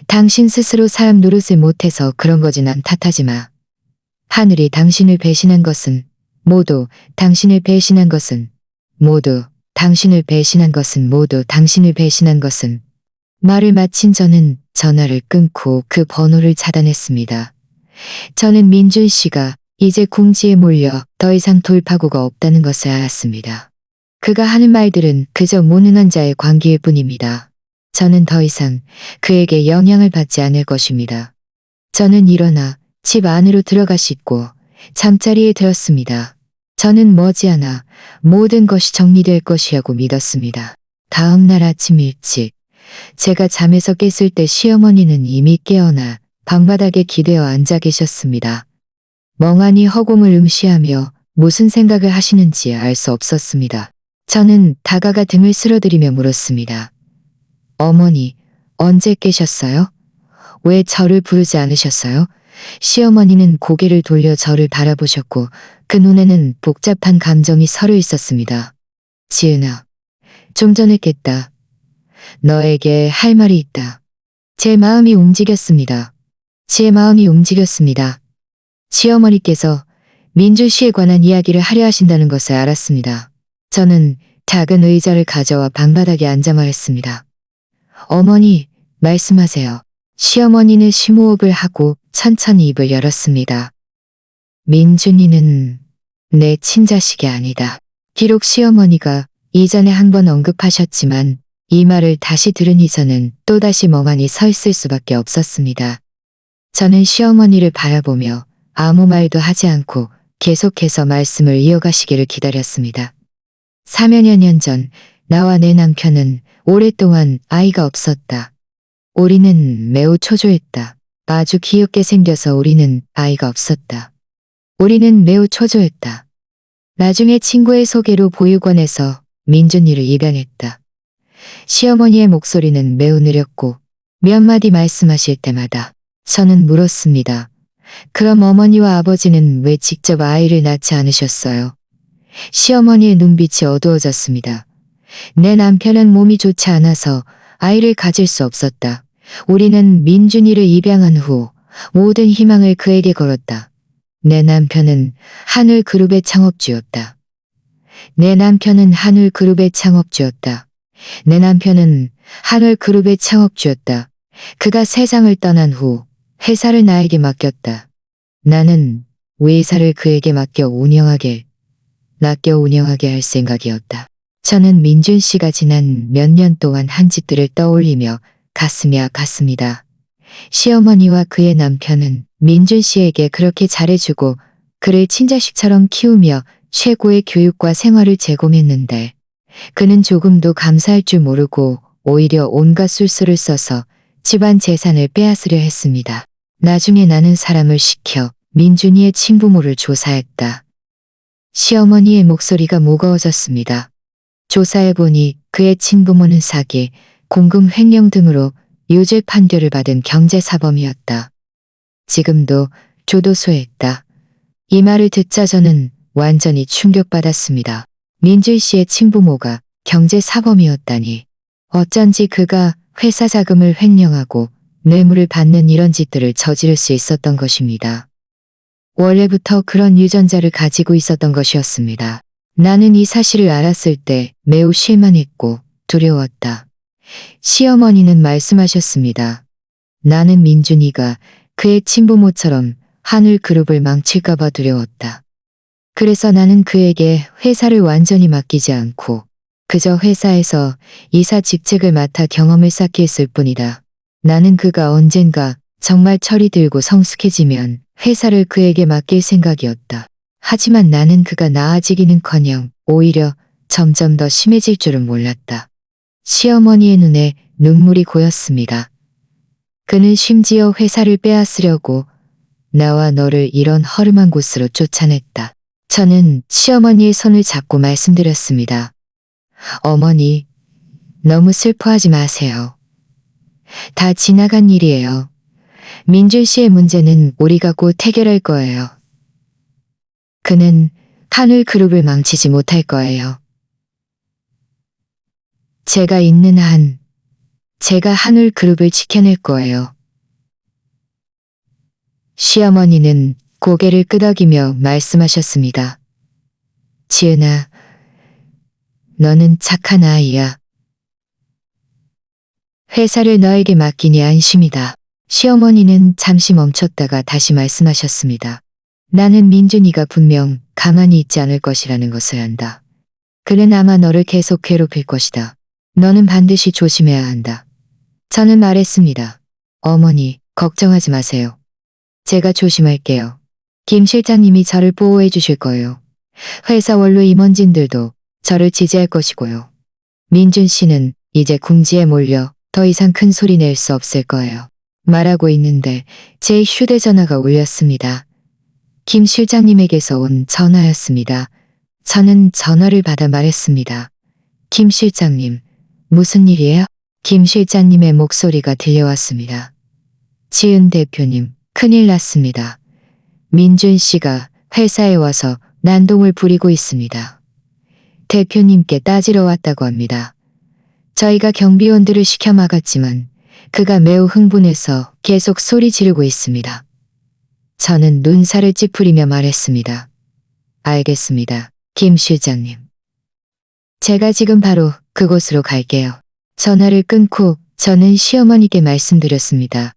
당신 스스로 사람 노릇을 못해서 그런 거지 난 탓하지 마. 하늘이 당신을 배신한 것은 모두 당신을 배신한 것은 모두 당신을 배신한 것은 모두 당신을 배신한 것은 말을 마친 저는 전화를 끊고 그 번호를 차단했습니다. 저는 민준 씨가 이제 궁지에 몰려 더 이상 돌파구가 없다는 것을 알았습니다. 그가 하는 말들은 그저 무능한 자의 관계일 뿐입니다. 저는 더 이상 그에게 영향을 받지 않을 것입니다. 저는 일어나 집 안으로 들어가 씻고 잠자리에 들었습니다. 저는 머지않아 모든 것이 정리될 것이라고 믿었습니다. 다음 날 아침 일찍 제가 잠에서 깼을 때 시어머니는 이미 깨어나 방바닥에 기대어 앉아 계셨습니다. 멍하니 허공을 응시하며 무슨 생각을 하시는지 알 수 없었습니다. 저는 다가가 등을 쓸어드리며 물었습니다. 어머니, 언제 깨셨어요? 왜 저를 부르지 않으셨어요? 시어머니는 고개를 돌려 저를 바라보셨고 그 눈에는 복잡한 감정이 서려 있었습니다. 지은아, 좀 전에 깼다. 너에게 할 말이 있다. 제 마음이 움직였습니다. 제 마음이 움직였습니다. 시어머니께서 민준 씨에 관한 이야기를 하려 하신다는 것을 알았습니다. 저는 작은 의자를 가져와 방바닥에 앉아 말했습니다. 어머니, 말씀하세요. 시어머니는 심호흡을 하고 천천히 입을 열었습니다. 민준이는 내 친자식이 아니다. 비록 시어머니가 이전에 한 번 언급하셨지만 이 말을 다시 들으니 저는 또다시 멍하니 서 있을 수밖에 없었습니다. 저는 시어머니를 바라보며 아무 말도 하지 않고 계속해서 말씀을 이어가시기를 기다렸습니다. 4여 년 전 나와 내 남편은 오랫동안 아이가 없었다. 우리는 매우 초조했다. 아주 귀엽게 생겨서 우리는 아이가 없었다. 우리는 매우 초조했다. 나중에 친구의 소개로 보육원에서 민준이를 입양했다. 시어머니의 목소리는 매우 느렸고 몇 마디 말씀하실 때마다 저는 물었습니다. 그럼 어머니와 아버지는 왜 직접 아이를 낳지 않으셨어요? 시어머니의 눈빛이 어두워졌습니다. 내 남편은 몸이 좋지 않아서 아이를 가질 수 없었다. 우리는 민준이를 입양한 후 모든 희망을 그에게 걸었다. 내 남편은 하늘그룹의 창업주였다. 내 남편은 하늘그룹의 창업주였다. 내 남편은 하늘그룹의 창업주였다. 그가 세상을 떠난 후 회사를 나에게 맡겼다. 나는 회사를 그에게 맡겨 운영하게 할 생각이었다. 저는 민준 씨가 지난 몇 년 동안 한 짓들을 떠올리며 가슴이 아팠습니다. 시어머니와 그의 남편은 민준 씨에게 그렇게 잘해주고 그를 친자식처럼 키우며 최고의 교육과 생활을 제공했는데 그는 조금도 감사할 줄 모르고 오히려 온갖 술수를 써서 집안 재산을 빼앗으려 했습니다. 나중에 나는 사람을 시켜 민준이의 친부모를 조사했다. 시어머니의 목소리가 무거워졌습니다. 조사해보니 그의 친부모는 사기, 공금 횡령 등으로 유죄 판결을 받은 경제사범이었다. 지금도 교도소에 있다. 이 말을 듣자 저는 완전히 충격받았습니다. 민준 씨의 친부모가 경제사범이었다니. 어쩐지 그가 회사 자금을 횡령하고 뇌물을 받는 이런 짓들을 저지를 수 있었던 것입니다. 원래부터 그런 유전자를 가지고 있었던 것이었습니다. 나는 이 사실을 알았을 때 매우 실망했고 두려웠다. 시어머니는 말씀하셨습니다. 나는 민준이가 그의 친부모처럼 하늘그룹을 망칠까봐 두려웠다. 그래서 나는 그에게 회사를 완전히 맡기지 않고 그저 회사에서 이사 직책을 맡아 경험을 쌓게 했을 뿐이다. 나는 그가 언젠가 정말 철이 들고 성숙해지면 회사를 그에게 맡길 생각이었다. 하지만 나는 그가 나아지기는커녕 오히려 점점 더 심해질 줄은 몰랐다. 시어머니의 눈에 눈물이 고였습니다. 그는 심지어 회사를 빼앗으려고 나와 너를 이런 허름한 곳으로 쫓아냈다. 저는 시어머니의 손을 잡고 말씀드렸습니다. 어머니, 너무 슬퍼하지 마세요. 다 지나간 일이에요. 민준 씨의 문제는 우리가 곧 해결할 거예요. 그는 하늘그룹을 망치지 못할 거예요. 제가 있는 한, 제가 하늘그룹을 지켜낼 거예요. 시어머니는 고개를 끄덕이며 말씀하셨습니다. 지은아, 너는 착한 아이야. 회사를 너에게 맡기니 안심이다. 시어머니는 잠시 멈췄다가 다시 말씀하셨습니다. 나는 민준이가 분명 가만히 있지 않을 것이라는 것을 안다. 그는 아마 너를 계속 괴롭힐 것이다. 너는 반드시 조심해야 한다. 저는 말했습니다. 어머니, 걱정하지 마세요. 제가 조심할게요. 김 실장님이 저를 보호해 주실 거예요. 회사 원로 임원진들도 저를 지지할 것이고요. 민준 씨는 이제 궁지에 몰려 더 이상 큰 소리 낼 수 없을 거예요. 말하고 있는데 제 휴대전화가 울렸습니다. 김 실장님에게서 온 전화였습니다. 저는 전화를 받아 말했습니다. 김 실장님, 무슨 일이에요? 김 실장님의 목소리가 들려왔습니다. 지은 대표님, 큰일 났습니다. 민준 씨가 회사에 와서 난동을 부리고 있습니다. 대표님께 따지러 왔다고 합니다. 저희가 경비원들을 시켜 막았지만 그가 매우 흥분해서 계속 소리 지르고 있습니다. 저는 눈살을 찌푸리며 말했습니다. 알겠습니다, 김 실장님. 제가 지금 바로 그곳으로 갈게요. 전화를 끊고 저는 시어머니께 말씀드렸습니다.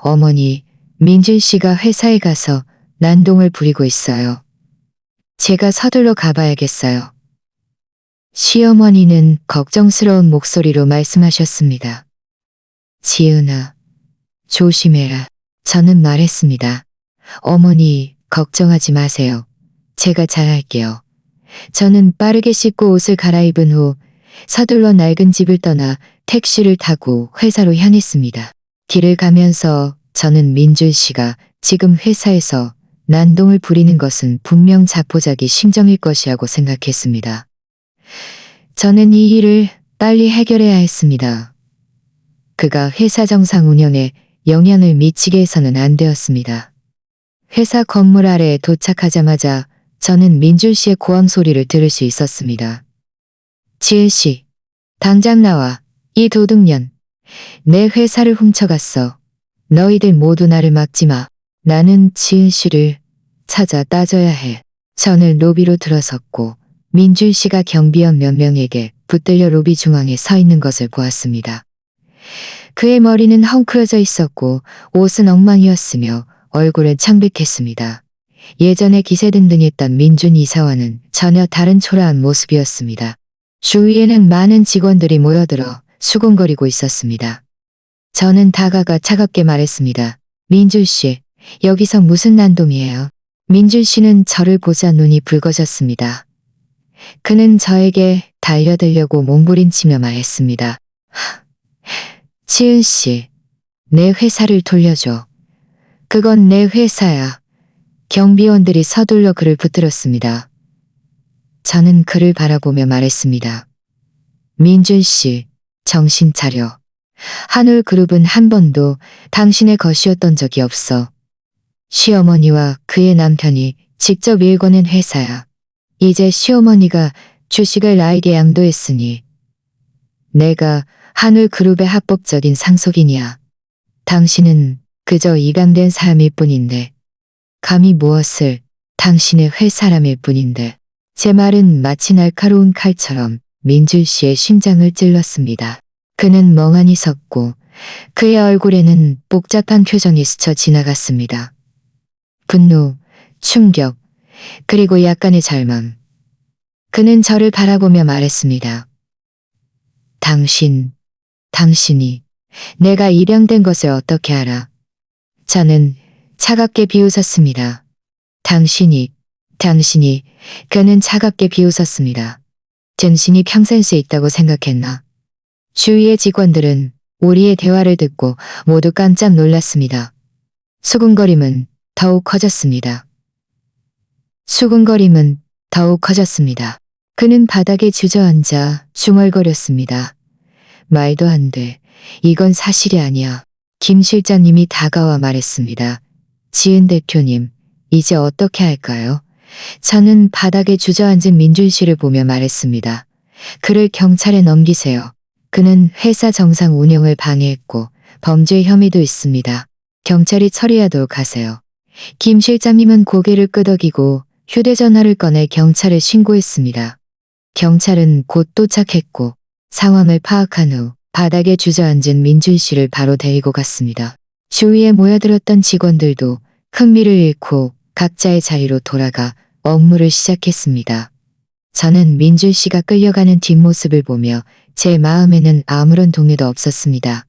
어머니, 민준 씨가 회사에 가서 난동을 부리고 있어요. 제가 서둘러 가봐야겠어요. 시어머니는 걱정스러운 목소리로 말씀하셨습니다. 지은아, 조심해라. 저는 말했습니다. 어머니, 걱정하지 마세요. 제가 잘할게요. 저는 빠르게 씻고 옷을 갈아입은 후 서둘러 낡은 집을 떠나 택시를 타고 회사로 향했습니다. 길을 가면서 저는 민준 씨가 지금 회사에서 난동을 부리는 것은 분명 자포자기 심정일 것이라고 생각했습니다. 저는 이 일을 빨리 해결해야 했습니다. 그가 회사 정상 운영에 영향을 미치게 해서는 안 되었습니다. 회사 건물 아래에 도착하자마자 저는 민준 씨의 고함 소리를 들을 수 있었습니다. 지은 씨, 당장 나와. 이 도둑년. 내 회사를 훔쳐갔어. 너희들 모두 나를 막지 마. 나는 지은 씨를 찾아 따져야 해. 저는 로비로 들어섰고 민준 씨가 경비원 몇 명에게 붙들려 로비 중앙에 서 있는 것을 보았습니다. 그의 머리는 헝클어져 있었고 옷은 엉망이었으며 얼굴은 창백했습니다. 예전에 기세등등했던 민준 이사와는 전혀 다른 초라한 모습이었습니다. 주위에는 많은 직원들이 모여들어 수군거리고 있었습니다. 저는 다가가 차갑게 말했습니다. 민준 씨, 여기서 무슨 난동이에요? 민준 씨는 저를 보자 눈이 붉어졌습니다. 그는 저에게 달려들려고 몸부림치며 말했습니다. 지은 씨, 내 회사를 돌려줘. 그건 내 회사야. 경비원들이 서둘러 그를 붙들었습니다. 저는 그를 바라보며 말했습니다. 민준 씨, 정신 차려. 하늘그룹은 한 번도 당신의 것이었던 적이 없어. 시어머니와 그의 남편이 직접 일궈낸 회사야. 이제 시어머니가 주식을 나에게 양도했으니 내가 한울그룹의 합법적인 상속인이야. 당신은 그저 입양된 사람일 뿐인데, 감히 무엇을, 당신의 회사람일 뿐인데. 제 말은 마치 날카로운 칼처럼 민준 씨의 심장을 찔렀습니다. 그는 멍하니 섰고 그의 얼굴에는 복잡한 표정이 스쳐 지나갔습니다. 분노, 충격, 그리고 약간의 절망. 그는 저를 바라보며 말했습니다. 당신이 내가 입양된 것을 어떻게 알아? 저는 차갑게 비웃었습니다. 당신이, 그는 차갑게 비웃었습니다. 당신이 평센스 있다고 생각했나? 주위의 직원들은 우리의 대화를 듣고 모두 깜짝 놀랐습니다. 수군거림은 더욱 커졌습니다. 그는 바닥에 주저앉아 중얼거렸습니다. 말도 안 돼. 이건 사실이 아니야. 김 실장님이 다가와 말했습니다. 지은 대표님, 이제 어떻게 할까요? 저는 바닥에 주저앉은 민준 씨를 보며 말했습니다. 그를 경찰에 넘기세요. 그는 회사 정상 운영을 방해했고 범죄 혐의도 있습니다. 경찰이 처리하도록 하세요. 김 실장님은 고개를 끄덕이고 휴대전화를 꺼내 경찰에 신고했습니다. 경찰은 곧 도착했고 상황을 파악한 후 바닥에 주저앉은 민준 씨를 바로 데리고 갔습니다. 주위에 모여들었던 직원들도 흥미를 잃고 각자의 자리로 돌아가 업무를 시작했습니다. 저는 민준 씨가 끌려가는 뒷모습을 보며 제 마음에는 아무런 동요도 없었습니다.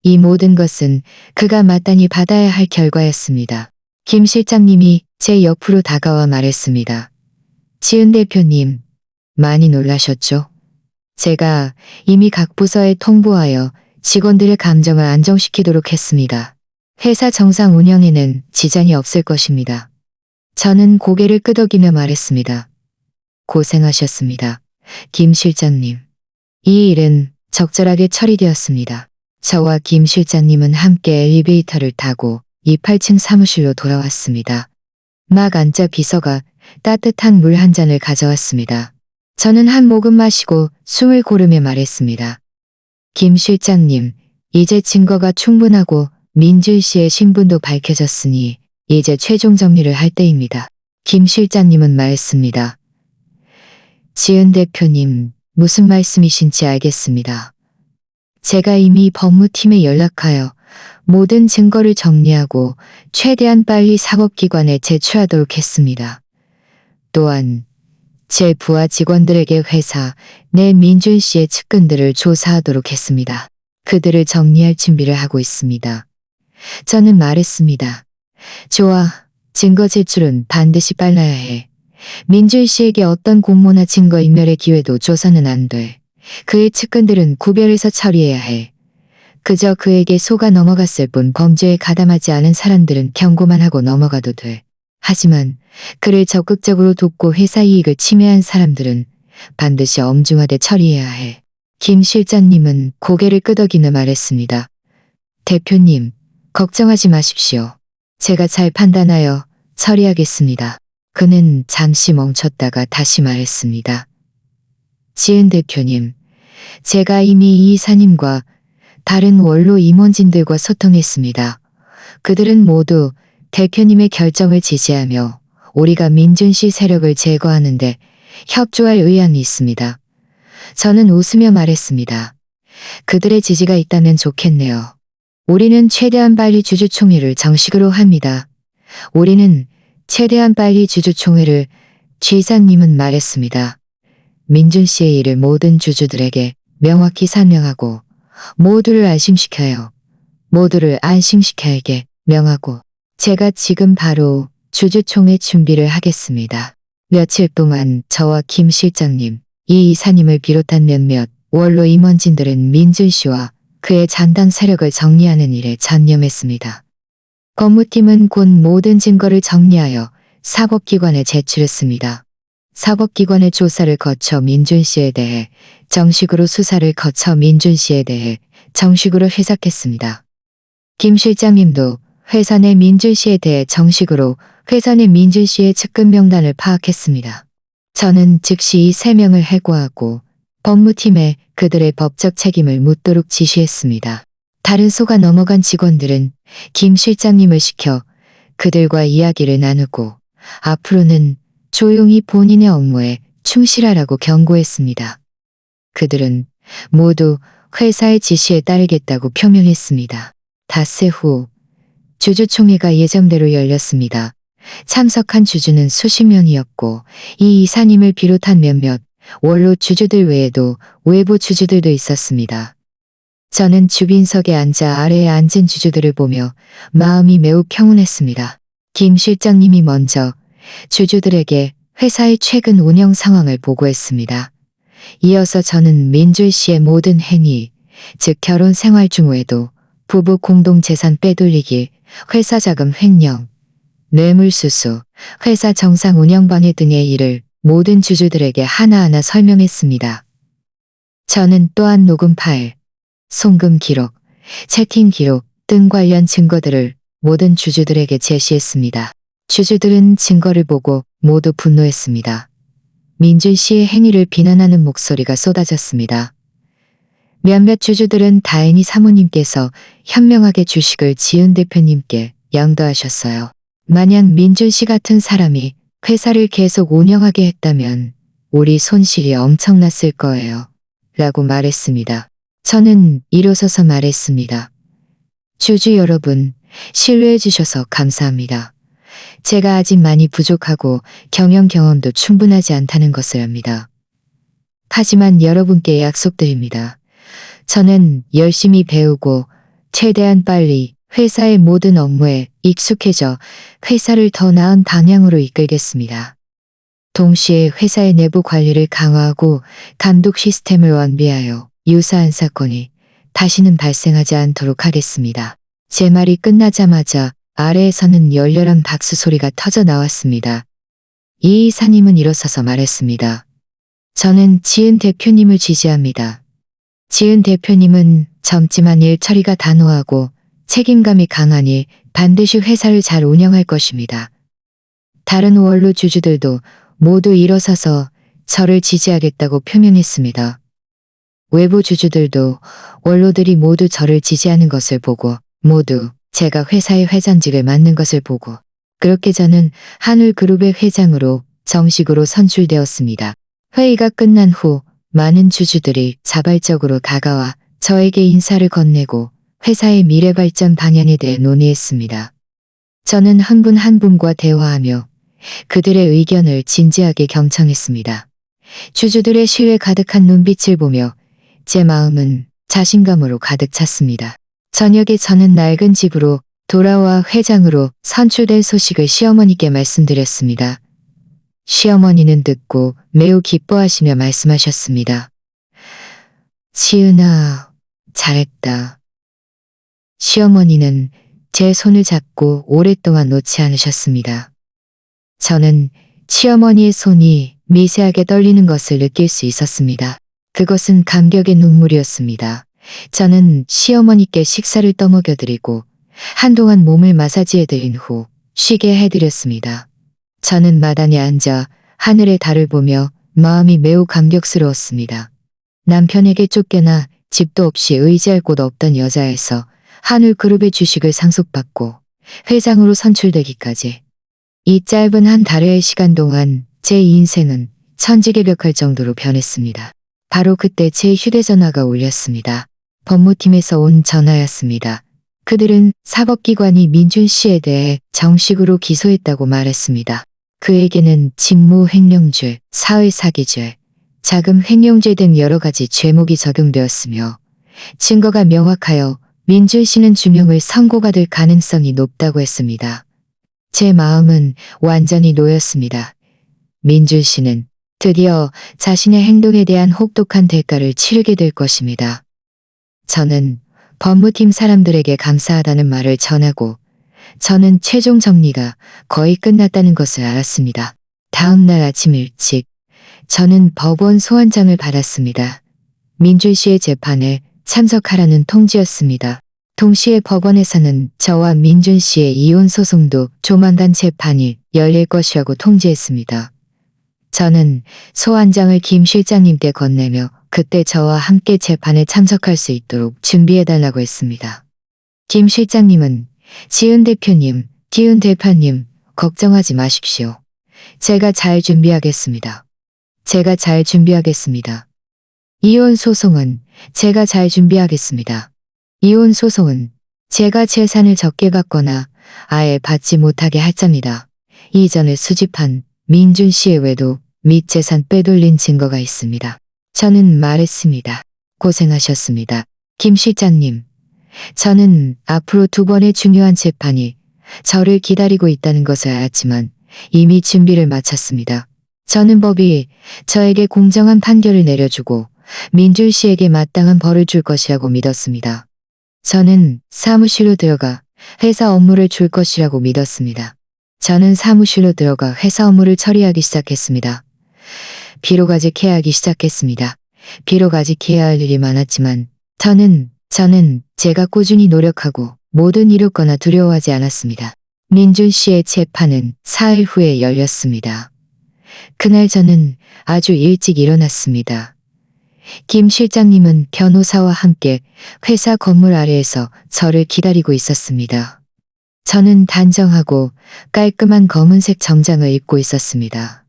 이 모든 것은 그가 마땅히 받아야 할 결과였습니다. 김 실장님이 제 옆으로 다가와 말했습니다. 지은 대표님, 많이 놀라셨죠? 제가 이미 각 부서에 통보하여 직원들의 감정을 안정시키도록 했습니다. 회사 정상 운영에는 지장이 없을 것입니다. 저는 고개를 끄덕이며 말했습니다. 고생하셨습니다. 김 실장님. 이 일은 적절하게 처리되었습니다. 저와 김 실장님은 함께 엘리베이터를 타고 28층 사무실로 돌아왔습니다. 막 앉자 비서가 따뜻한 물 한 잔을 가져왔습니다. 저는 한 모금 마시고 숨을 고르며 말했습니다. 김 실장님, 이제 증거가 충분하고 민준 씨의 신분도 밝혀졌으니 이제 최종 정리를 할 때입니다. 김 실장님은 말했습니다. 지은 대표님, 무슨 말씀이신지 알겠습니다. 제가 이미 법무팀에 연락하여 모든 증거를 정리하고 최대한 빨리 사법기관에 제출하도록 했습니다. 또한 제 부하 직원들에게 회사 내 민준 씨의 측근들을 조사하도록 했습니다. 그들을 정리할 준비를 하고 있습니다. 저는 말했습니다. 좋아, 증거 제출은 반드시 빨라야 해. 민준 씨에게 어떤 공모나 증거인멸의 기회도 줘서는 안 돼. 그의 측근들은 구별해서 처리해야 해. 그저 그에게 속아 넘어갔을 뿐 범죄에 가담하지 않은 사람들은 경고만 하고 넘어가도 돼. 하지만 그를 적극적으로 돕고 회사 이익을 침해한 사람들은 반드시 엄중하게 처리해야 해. 김 실장님은 고개를 끄덕이며 말했습니다. 대표님, 걱정하지 마십시오. 제가 잘 판단하여 처리하겠습니다. 그는 잠시 멈췄다가 다시 말했습니다. 지은 대표님, 제가 이미 이 이사님과 다른 원로 임원진들과 소통했습니다. 그들은 모두 대표님의 결정을 지지하며 우리가 민준 씨 세력을 제거하는데 협조할 의향이 있습니다. 저는 웃으며 말했습니다. 그들의 지지가 있다면 좋겠네요. 우리는 최대한 빨리 주주총회를 정식으로 합니다. 지사님은 말했습니다. 민준 씨의 일을 모든 주주들에게 명확히 설명하고 모두를 안심시켜야게 명하고 제가 지금 바로 주주총회 준비를 하겠습니다. 며칠 동안 저와 김 실장님, 이 이사님을 비롯한 몇몇 원로 임원진들은 민준 씨와 그의 잔당 세력을 정리하는 일에 전념했습니다. 법무팀은 곧 모든 증거를 정리하여 사법기관에 제출했습니다. 사법기관의 조사를 거쳐 민준 씨에 대해 정식으로 수사를 거쳐 민준 씨에 대해 정식으로 회삭했습니다. 김 실장님도 회사 내 민준 씨에 대해 정식으로 회사 내 민준 씨의 측근 명단을 파악했습니다. 저는 즉시 이 3명을 해고하고 법무팀에 그들의 법적 책임을 묻도록 지시했습니다. 다른 소가 넘어간 직원들은 김 실장님을 시켜 그들과 이야기를 나누고 앞으로는 조용히 본인의 업무에 충실하라고 경고했습니다. 그들은 모두 회사의 지시에 따르겠다고 표명했습니다. 닷새 후 주주총회가 예정대로 열렸습니다. 참석한 주주는 수십 명이었고 이 이사님을 비롯한 몇몇 원로 주주들 외에도 외부 주주들도 있었습니다. 저는 주빈석에 앉아 아래에 앉은 주주들을 보며 마음이 매우 평온했습니다. 김 실장님이 먼저 주주들에게 회사의 최근 운영 상황을 보고했습니다. 이어서 저는 민줄 씨의 모든 행위, 즉 결혼 생활 중에도 부부 공동재산 빼돌리기, 회사 자금 횡령, 뇌물수수, 회사 정상 운영 방해 등의 일을 모든 주주들에게 하나하나 설명했습니다. 저는 또한 녹음 파일, 송금 기록, 채팅 기록 등 관련 증거들을 모든 주주들에게 제시했습니다. 주주들은 증거를 보고 모두 분노했습니다. 민준 씨의 행위를 비난하는 목소리가 쏟아졌습니다. 몇몇 주주들은 다행히 사모님께서 현명하게 주식을 지은 대표님께 양도하셨어요. 만약 민준 씨 같은 사람이 회사를 계속 운영하게 했다면 우리 손실이 엄청났을 거예요. 라고 말했습니다. 저는 일어서서 말했습니다. 주주 여러분, 신뢰해 주셔서 감사합니다. 제가 아직 많이 부족하고 경영 경험도 충분하지 않다는 것을 압니다. 하지만 여러분께 약속드립니다. 저는 열심히 배우고 최대한 빨리 회사의 모든 업무에 익숙해져 회사를 더 나은 방향으로 이끌겠습니다. 동시에 회사의 내부 관리를 강화하고 감독 시스템을 완비하여 유사한 사건이 다시는 발생하지 않도록 하겠습니다. 제 말이 끝나자마자 아래에서는 열렬한 박수 소리가 터져 나왔습니다. 이 이사님은 일어서서 말했습니다. 저는 지은 대표님을 지지합니다. 지은 대표님은 젊지만 일 처리가 단호하고 책임감이 강하니 반드시 회사를 잘 운영할 것입니다. 다른 원로 주주들도 모두 일어서서 저를 지지하겠다고 표명했습니다. 외부 주주들도 원로들이 모두 저를 지지하는 것을 보고 모두 제가 회사의 회장직을 맡는 것을 보고 그렇게 저는 한울그룹의 회장으로 정식으로 선출되었습니다. 회의가 끝난 후 많은 주주들이 자발적으로 다가와 저에게 인사를 건네고 회사의 미래 발전 방향에 대해 논의했습니다. 저는 한 분 한 분과 대화하며 그들의 의견을 진지하게 경청했습니다. 주주들의 신뢰 가득한 눈빛을 보며 제 마음은 자신감으로 가득 찼습니다. 저녁에 저는 낡은 집으로 돌아와 회장으로 선출된 소식을 시어머니께 말씀드렸습니다. 시어머니는 듣고 매우 기뻐하시며 말씀하셨습니다. 지은아, 잘했다. 시어머니는 제 손을 잡고 오랫동안 놓지 않으셨습니다. 저는 시어머니의 손이 미세하게 떨리는 것을 느낄 수 있었습니다. 그것은 감격의 눈물이었습니다. 저는 시어머니께 식사를 떠먹여드리고 한동안 몸을 마사지해드린 후 쉬게 해드렸습니다. 저는 마당에 앉아 하늘의 달을 보며 마음이 매우 감격스러웠습니다. 남편에게 쫓겨나 집도 없이 의지할 곳 없던 여자에서 한울그룹의 주식을 상속받고 회장으로 선출되기까지 이 짧은 한 달여의 시간 동안 제 인생은 천지개벽할 정도로 변했습니다. 바로 그때 제 휴대전화가 울렸습니다. 법무팀에서 온 전화였습니다. 그들은 사법기관이 민준 씨에 대해 정식으로 기소했다고 말했습니다. 그에게는 직무횡령죄, 사회사기죄, 자금횡령죄 등 여러 가지 죄목이 적용되었으며 증거가 명확하여 민준 씨는 중형을 선고받을 가능성이 높다고 했습니다. 제 마음은 완전히 놓였습니다. 민준 씨는 드디어 자신의 행동에 대한 혹독한 대가를 치르게 될 것입니다. 저는 법무팀 사람들에게 감사하다는 말을 전하고 저는 최종 정리가 거의 끝났다는 것을 알았습니다. 다음 날 아침 일찍 저는 법원 소환장을 받았습니다. 민준 씨의 재판에 참석하라는 통지였습니다. 동시에 법원에서는 저와 민준 씨의 이혼 소송도 조만간 재판이 열릴 것이라고 통지했습니다. 저는 소환장을 김 실장님께 건네며 그때 저와 함께 재판에 참석할 수 있도록 준비해달라고 했습니다. 김 실장님은 지은 대표님, 기은 대표님, 걱정하지 마십시오. 제가 잘 준비하겠습니다. 제가 잘 준비하겠습니다. 이혼 소송은 제가 잘 준비하겠습니다. 이혼 소송은 제가 재산을 적게 받거나 아예 받지 못하게 할 잡니다. 이전에 수집한 민준 씨의 외도 및 재산 빼돌린 증거가 있습니다. 저는 말했습니다. 고생하셨습니다. 김 실장님. 저는 앞으로 2번의 중요한 재판이 저를 기다리고 있다는 것을 알았지만 이미 준비를 마쳤습니다. 저는 법이 저에게 공정한 판결을 내려주고 민준 씨에게 마땅한 벌을 줄 것이라고 믿었습니다. 저는 사무실로 들어가 회사 업무를 줄 것이라고 믿었습니다. 저는 사무실로 들어가 회사 업무를 처리하기 시작했습니다. 비록 아직 해야 하기 시작했습니다. 비록 아직 해야 할 일이 많았지만 저는 제가 꾸준히 노력하고 뭐든 이루거나 두려워하지 않았습니다. 민준 씨의 재판은 4일 후에 열렸습니다. 그날 저는 아주 일찍 일어났습니다. 김 실장님은 변호사와 함께 회사 건물 아래에서 저를 기다리고 있었습니다. 저는 단정하고 깔끔한 검은색 정장을 입고 있었습니다.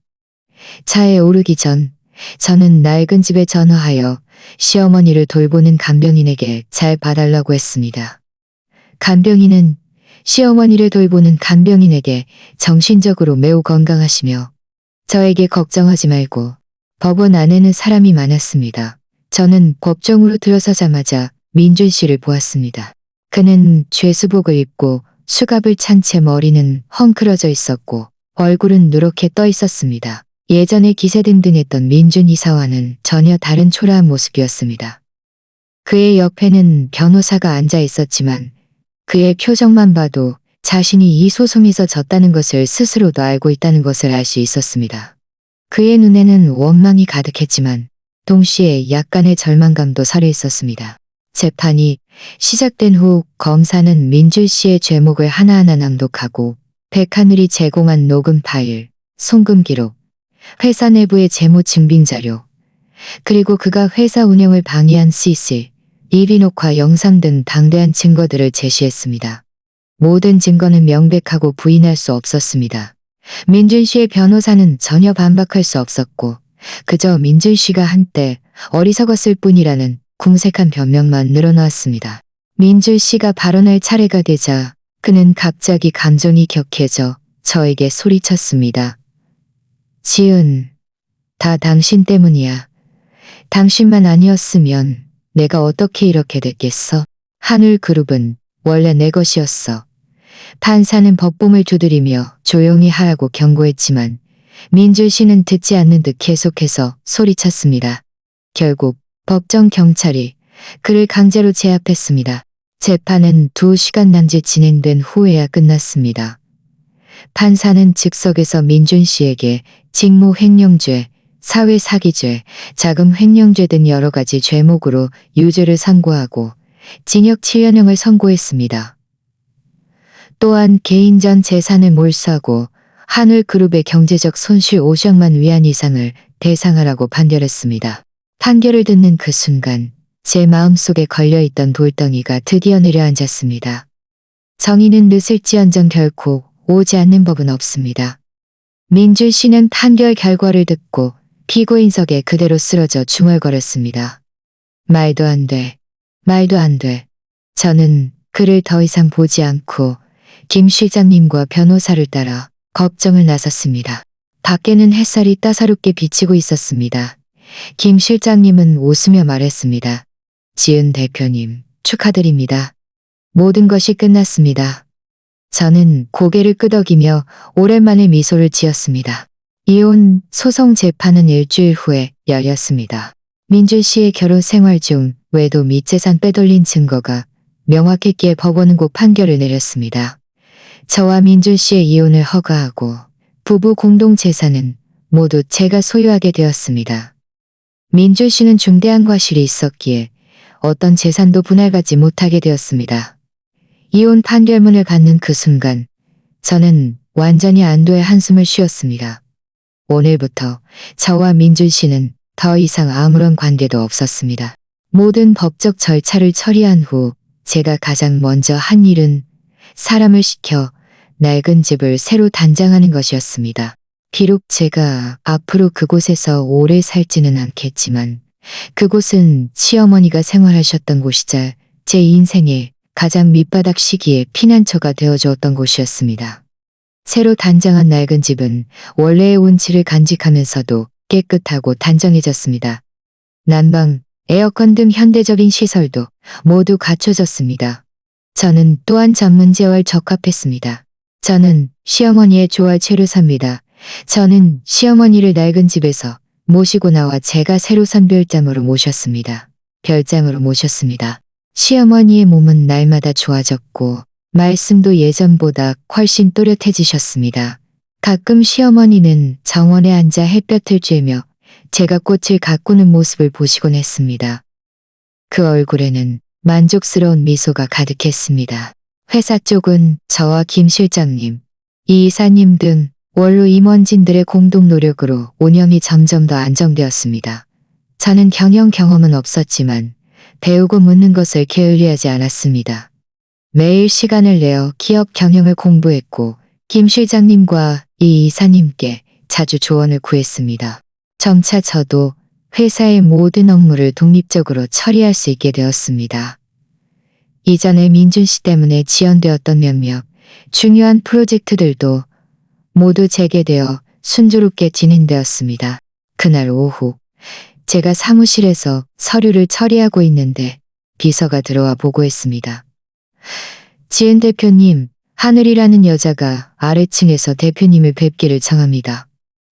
차에 오르기 전 저는 낡은 집에 전화하여 시어머니를 돌보는 간병인에게 잘 봐달라고 했습니다. 간병인은 시어머니를 돌보는 간병인에게 정신적으로 매우 건강하시며 저에게 걱정하지 말고 법원 안에는 사람이 많았습니다. 저는 법정으로 들어서자마자 민준 씨를 보았습니다. 그는 죄수복을 입고 수갑을 찬 채 머리는 헝클어져 있었고 얼굴은 누렇게 떠 있었습니다. 예전에 기세등등했던 민준 이사와는 전혀 다른 초라한 모습이었습니다. 그의 옆에는 변호사가 앉아 있었지만 그의 표정만 봐도 자신이 이 소송에서 졌다는 것을 스스로도 알고 있다는 것을 알 수 있었습니다. 그의 눈에는 원망이 가득했지만 동시에 약간의 절망감도 서려 있었습니다. 재판이 시작된 후 검사는 민준 씨의 죄목을 하나하나 낭독하고 백하늘이 제공한 녹음 파일, 송금 기록, 회사 내부의 재무 증빙 자료, 그리고 그가 회사 운영을 방해한 CC, EB 녹화 영상 등 방대한 증거들을 제시했습니다. 모든 증거는 명백하고 부인할 수 없었습니다. 민준 씨의 변호사는 전혀 반박할 수 없었고 그저 민준 씨가 한때 어리석었을 뿐이라는 궁색한 변명만 늘어놓았습니다. 민준 씨가 발언할 차례가 되자 그는 갑자기 감정이 격해져 저에게 소리쳤습니다. 지은, 다 당신 때문이야. 당신만 아니었으면 내가 어떻게 이렇게 됐겠어? 하늘그룹은 원래 내 것이었어. 판사는 법봉을 두드리며 조용히 하라고 경고했지만 민준 씨는 듣지 않는 듯 계속해서 소리쳤습니다. 결국 법정 경찰이 그를 강제로 제압했습니다. 재판은 2시간 남짓 진행된 후에야 끝났습니다. 판사는 즉석에서 민준 씨에게 직무횡령죄, 사회사기죄, 자금횡령죄 등 여러 가지 죄목으로 유죄를 선고하고 징역 7년형을 선고했습니다. 또한 개인 전 재산을 몰수하고 하늘그룹의 경제적 손실 5억만 위안 이상을 배상하라고 판결했습니다. 판결을 듣는 그 순간 제 마음속에 걸려있던 돌덩이가 드디어 내려앉았습니다. 정의는 늦을지언정 결코 오지 않는 법은 없습니다. 민준 씨는 판결 결과를 듣고 피고인석에 그대로 쓰러져 중얼거렸습니다. 말도 안 돼. 말도 안 돼. 저는 그를 더 이상 보지 않고 김 실장님과 변호사를 따라 법정을 나섰습니다. 밖에는 햇살이 따사롭게 비치고 있었습니다. 김 실장님은 웃으며 말했습니다. 지은 대표님, 축하드립니다. 모든 것이 끝났습니다. 저는 고개를 끄덕이며 오랜만에 미소를 지었습니다. 이혼 소송 재판은 일주일 후에 열렸습니다. 민준 씨의 결혼 생활 중 외도 및 재산 빼돌린 증거가 명확했기에 법원은 곧 판결을 내렸습니다. 저와 민준 씨의 이혼을 허가하고 부부 공동 재산은 모두 제가 소유하게 되었습니다. 민준 씨는 중대한 과실이 있었기에 어떤 재산도 분할받지 못하게 되었습니다. 이혼 판결문을 받는 그 순간 저는 완전히 안도의 한숨을 쉬었습니다. 오늘부터 저와 민준 씨는 더 이상 아무런 관계도 없었습니다. 모든 법적 절차를 처리한 후 제가 가장 먼저 한 일은 사람을 시켜 낡은 집을 새로 단장하는 것이었습니다. 비록 제가 앞으로 그곳에서 오래 살지는 않겠지만 그곳은 시어머니가 생활하셨던 곳이자 제 인생의 가장 밑바닥 시기에 피난처가 되어주었던 곳이었습니다. 새로 단장한 낡은 집은 원래의 운치를 간직하면서도 깨끗하고 단정해졌습니다. 난방, 에어컨 등 현대적인 시설도 모두 갖춰졌습니다. 저는 또한 전문재활 적합했습니다. 저는 시어머니의 좋아할 채로 삽니다. 저는 시어머니를 낡은 집에서 모시고 나와 제가 새로 산 별장으로 모셨습니다. 시어머니의 몸은 날마다 좋아졌고 말씀도 예전보다 훨씬 또렷해지셨습니다. 가끔 시어머니는 정원에 앉아 햇볕을 쬐며 제가 꽃을 가꾸는 모습을 보시곤 했습니다. 그 얼굴에는 만족스러운 미소가 가득했습니다. 회사 쪽은 저와 김 실장님, 이 이사님 등 원로 임원진들의 공동 노력으로 운영이 점점 더 안정되었습니다. 저는 경영 경험은 없었지만 배우고 묻는 것을 게을리하지 않았습니다. 매일 시간을 내어 기업 경영을 공부했고 김 실장님과 이 이사님께 자주 조언을 구했습니다. 점차 저도 회사의 모든 업무를 독립적으로 처리할 수 있게 되었습니다. 이전에 민준 씨 때문에 지연되었던 몇몇 중요한 프로젝트들도 모두 재개되어 순조롭게 진행되었습니다. 그날 오후 제가 사무실에서 서류를 처리하고 있는데 비서가 들어와 보고했습니다. 지은 대표님, 하늘이라는 여자가 아래층에서 대표님을 뵙기를 청합니다.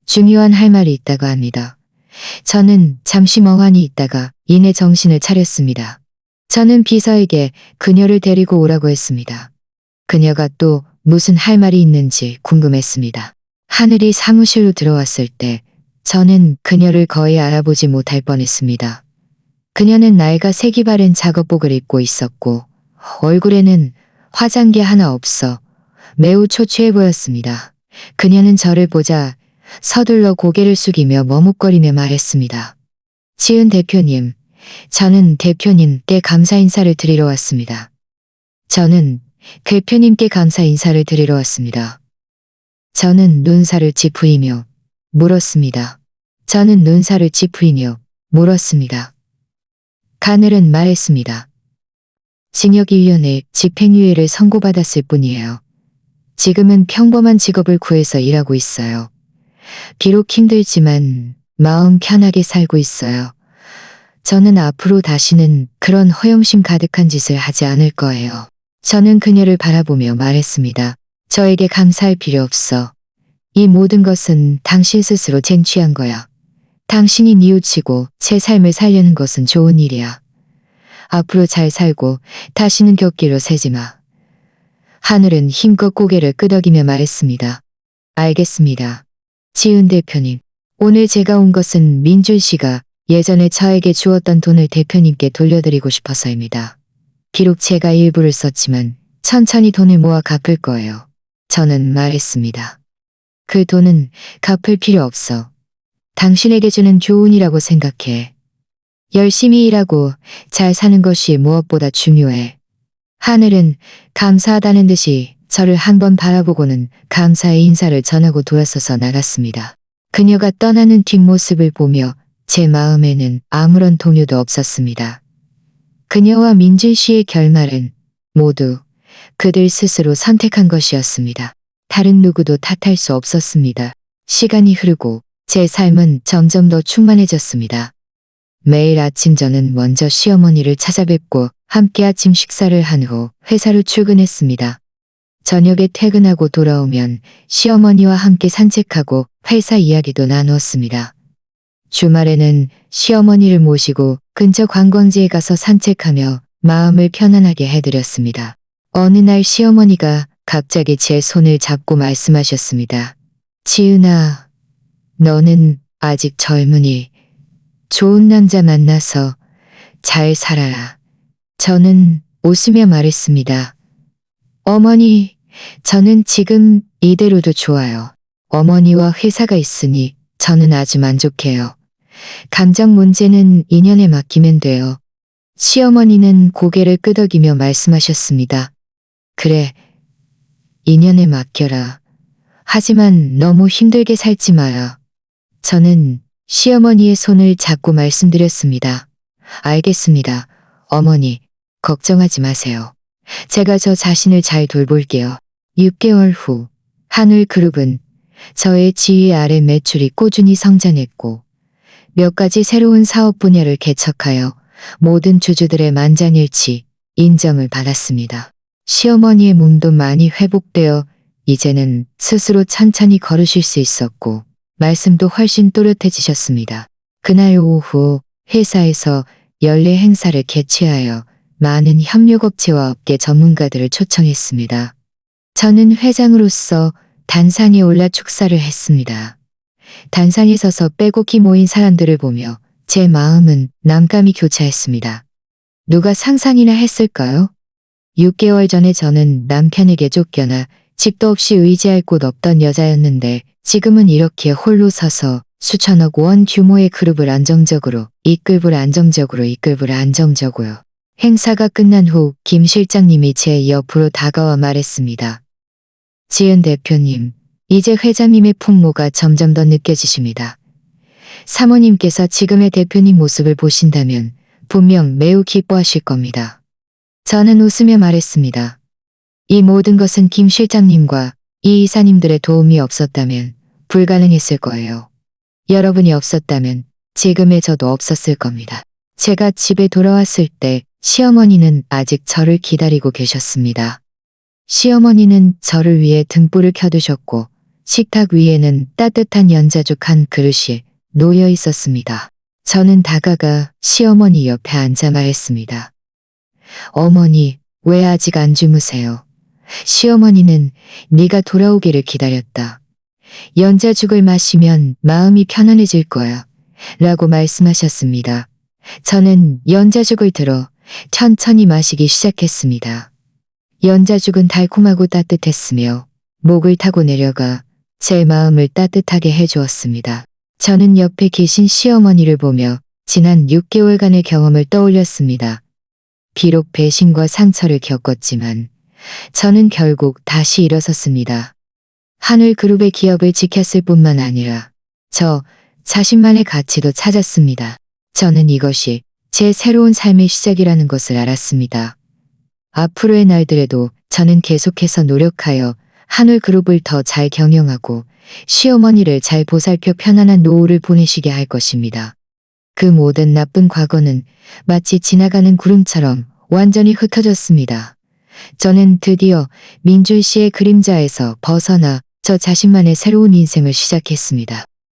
중요한 할 말이 있다고 합니다. 저는 잠시 멍하니 있다가 이내 정신을 차렸습니다. 저는 비서에게 그녀를 데리고 오라고 했습니다. 그녀가 또 무슨 할 말이 있는지 궁금했습니다. 하늘이 사무실로 들어왔을 때 저는 그녀를 거의 알아보지 못할 뻔했습니다. 그녀는 낡아 색이 바른 작업복을 입고 있었고 얼굴에는 화장기 하나 없어 매우 초췌해 보였습니다. 그녀는 저를 보자 서둘러 고개를 숙이며 머뭇거리며 말했습니다. 지은 대표님, 저는 대표님께 감사 인사를 드리러 왔습니다. 저는 대표님께 감사 인사를 드리러 왔습니다. 저는 눈살을 찌푸리며 물었습니다. 가늘은 말했습니다. 징역 1년에 집행유예를 선고받았을 뿐이에요. 지금은 평범한 직업을 구해서 일하고 있어요. 비록 힘들지만 마음 편하게 살고 있어요. 저는 앞으로 다시는 그런 허영심 가득한 짓을 하지 않을 거예요. 저는 그녀를 바라보며 말했습니다. 저에게 감사할 필요 없어. 이 모든 것은 당신 스스로 쟁취한 거야. 당신이 뉘우치고 제 삶을 살려는 것은 좋은 일이야. 앞으로 잘 살고 다시는 곁길로 새지 마. 하늘은 힘껏 고개를 끄덕이며 말했습니다. 알겠습니다. 지은 대표님, 오늘 제가 온 것은 민준 씨가 예전에 저에게 주었던 돈을 대표님께 돌려드리고 싶어서입니다. 비록 제가 일부를 썼지만 천천히 돈을 모아 갚을 거예요. 저는 말했습니다. 그 돈은 갚을 필요 없어. 당신에게 주는 교훈이라고 생각해. 열심히 일하고 잘 사는 것이 무엇보다 중요해. 하늘은 감사하다는 듯이 저를 한번 바라보고는 감사의 인사를 전하고 돌아서서 나갔습니다. 그녀가 떠나는 뒷모습을 보며 제 마음에는 아무런 동요도 없었습니다. 그녀와 민준 씨의 결말은 모두 그들 스스로 선택한 것이었습니다. 다른 누구도 탓할 수 없었습니다. 시간이 흐르고 제 삶은 점점 더 충만해졌습니다. 매일 아침 저는 먼저 시어머니를 찾아뵙고 함께 아침 식사를 한 후 회사로 출근했습니다. 저녁에 퇴근하고 돌아오면 시어머니와 함께 산책하고 회사 이야기도 나누었습니다. 주말에는 시어머니를 모시고 근처 관광지에 가서 산책하며 마음을 편안하게 해드렸습니다. 어느 날 시어머니가 갑자기 제 손을 잡고 말씀하셨습니다. 지은아, 너는 아직 젊으니 좋은 남자 만나서 잘 살아라. 저는 웃으며 말했습니다. 어머니, 저는 지금 이대로도 좋아요. 어머니와 회사가 있으니 저는 아주 만족해요. 감정 문제는 인연에 맡기면 돼요. 시어머니는 고개를 끄덕이며 말씀하셨습니다. 그래, 인연에 맡겨라. 하지만 너무 힘들게 살지 마라. 저는 시어머니의 손을 잡고 말씀드렸습니다. 알겠습니다. 어머니, 걱정하지 마세요. 제가 저 자신을 잘 돌볼게요. 6개월 후, 한울그룹은 저의 지휘 아래 매출이 꾸준히 성장했고, 몇 가지 새로운 사업 분야를 개척하여 모든 주주들의 만장일치, 인정을 받았습니다. 시어머니의 몸도 많이 회복되어 이제는 스스로 천천히 걸으실 수 있었고, 말씀도 훨씬 또렷해지셨습니다. 그날 오후 회사에서 연례 행사를 개최하여 많은 협력업체와 업계 전문가들을 초청했습니다. 저는 회장으로서 단상에 올라 축사를 했습니다. 단상에 서서 빼곡히 모인 사람들을 보며 제 마음은 난감히 교차했습니다. 누가 상상이나 했을까요? 6개월 전에 저는 남편에게 쫓겨나 집도 없이 의지할 곳 없던 여자였는데 지금은 이렇게 홀로 서서 수천억 원 규모의 그룹을 안정적으로 안정적으로요. 행사가 끝난 후 김 실장님이 제 옆으로 다가와 말했습니다. 지은 대표님, 이제 회장님의 풍모가 점점 더 느껴지십니다. 사모님께서 지금의 대표님 모습을 보신다면 분명 매우 기뻐하실 겁니다. 저는 웃으며 말했습니다. 이 모든 것은 김 실장님과 이 이사님들의 도움이 없었다면 불가능했을 거예요. 여러분이 없었다면 지금의 저도 없었을 겁니다. 제가 집에 돌아왔을 때 시어머니는 아직 저를 기다리고 계셨습니다. 시어머니는 저를 위해 등불을 켜두셨고 식탁 위에는 따뜻한 연자죽 한 그릇이 놓여 있었습니다. 저는 다가가 시어머니 옆에 앉아 말했습니다. 어머니, 왜 아직 안 주무세요? 시어머니는 네가 돌아오기를 기다렸다. 연자죽을 마시면 마음이 편안해질 거야. 라고 말씀하셨습니다. 저는 연자죽을 들어 천천히 마시기 시작했습니다. 연자죽은 달콤하고 따뜻했으며 목을 타고 내려가 제 마음을 따뜻하게 해주었습니다. 저는 옆에 계신 시어머니를 보며 지난 6개월간의 경험을 떠올렸습니다. 비록 배신과 상처를 겪었지만 저는 결국 다시 일어섰습니다. 한울그룹의 기업을 지켰을 뿐만 아니라 저 자신만의 가치도 찾았습니다. 저는 이것이 제 새로운 삶의 시작이라는 것을 알았습니다. 앞으로의 날들에도 저는 계속해서 노력하여 한울그룹을 더 잘 경영하고 시어머니를 잘 보살펴 편안한 노후를 보내시게 할 것입니다. 그 모든 나쁜 과거는 마치 지나가는 구름처럼 완전히 흩어졌습니다. 저는 드디어 민준 씨의 그림자에서 벗어나 저 자신만의 새로운 인생을 시작했습니다.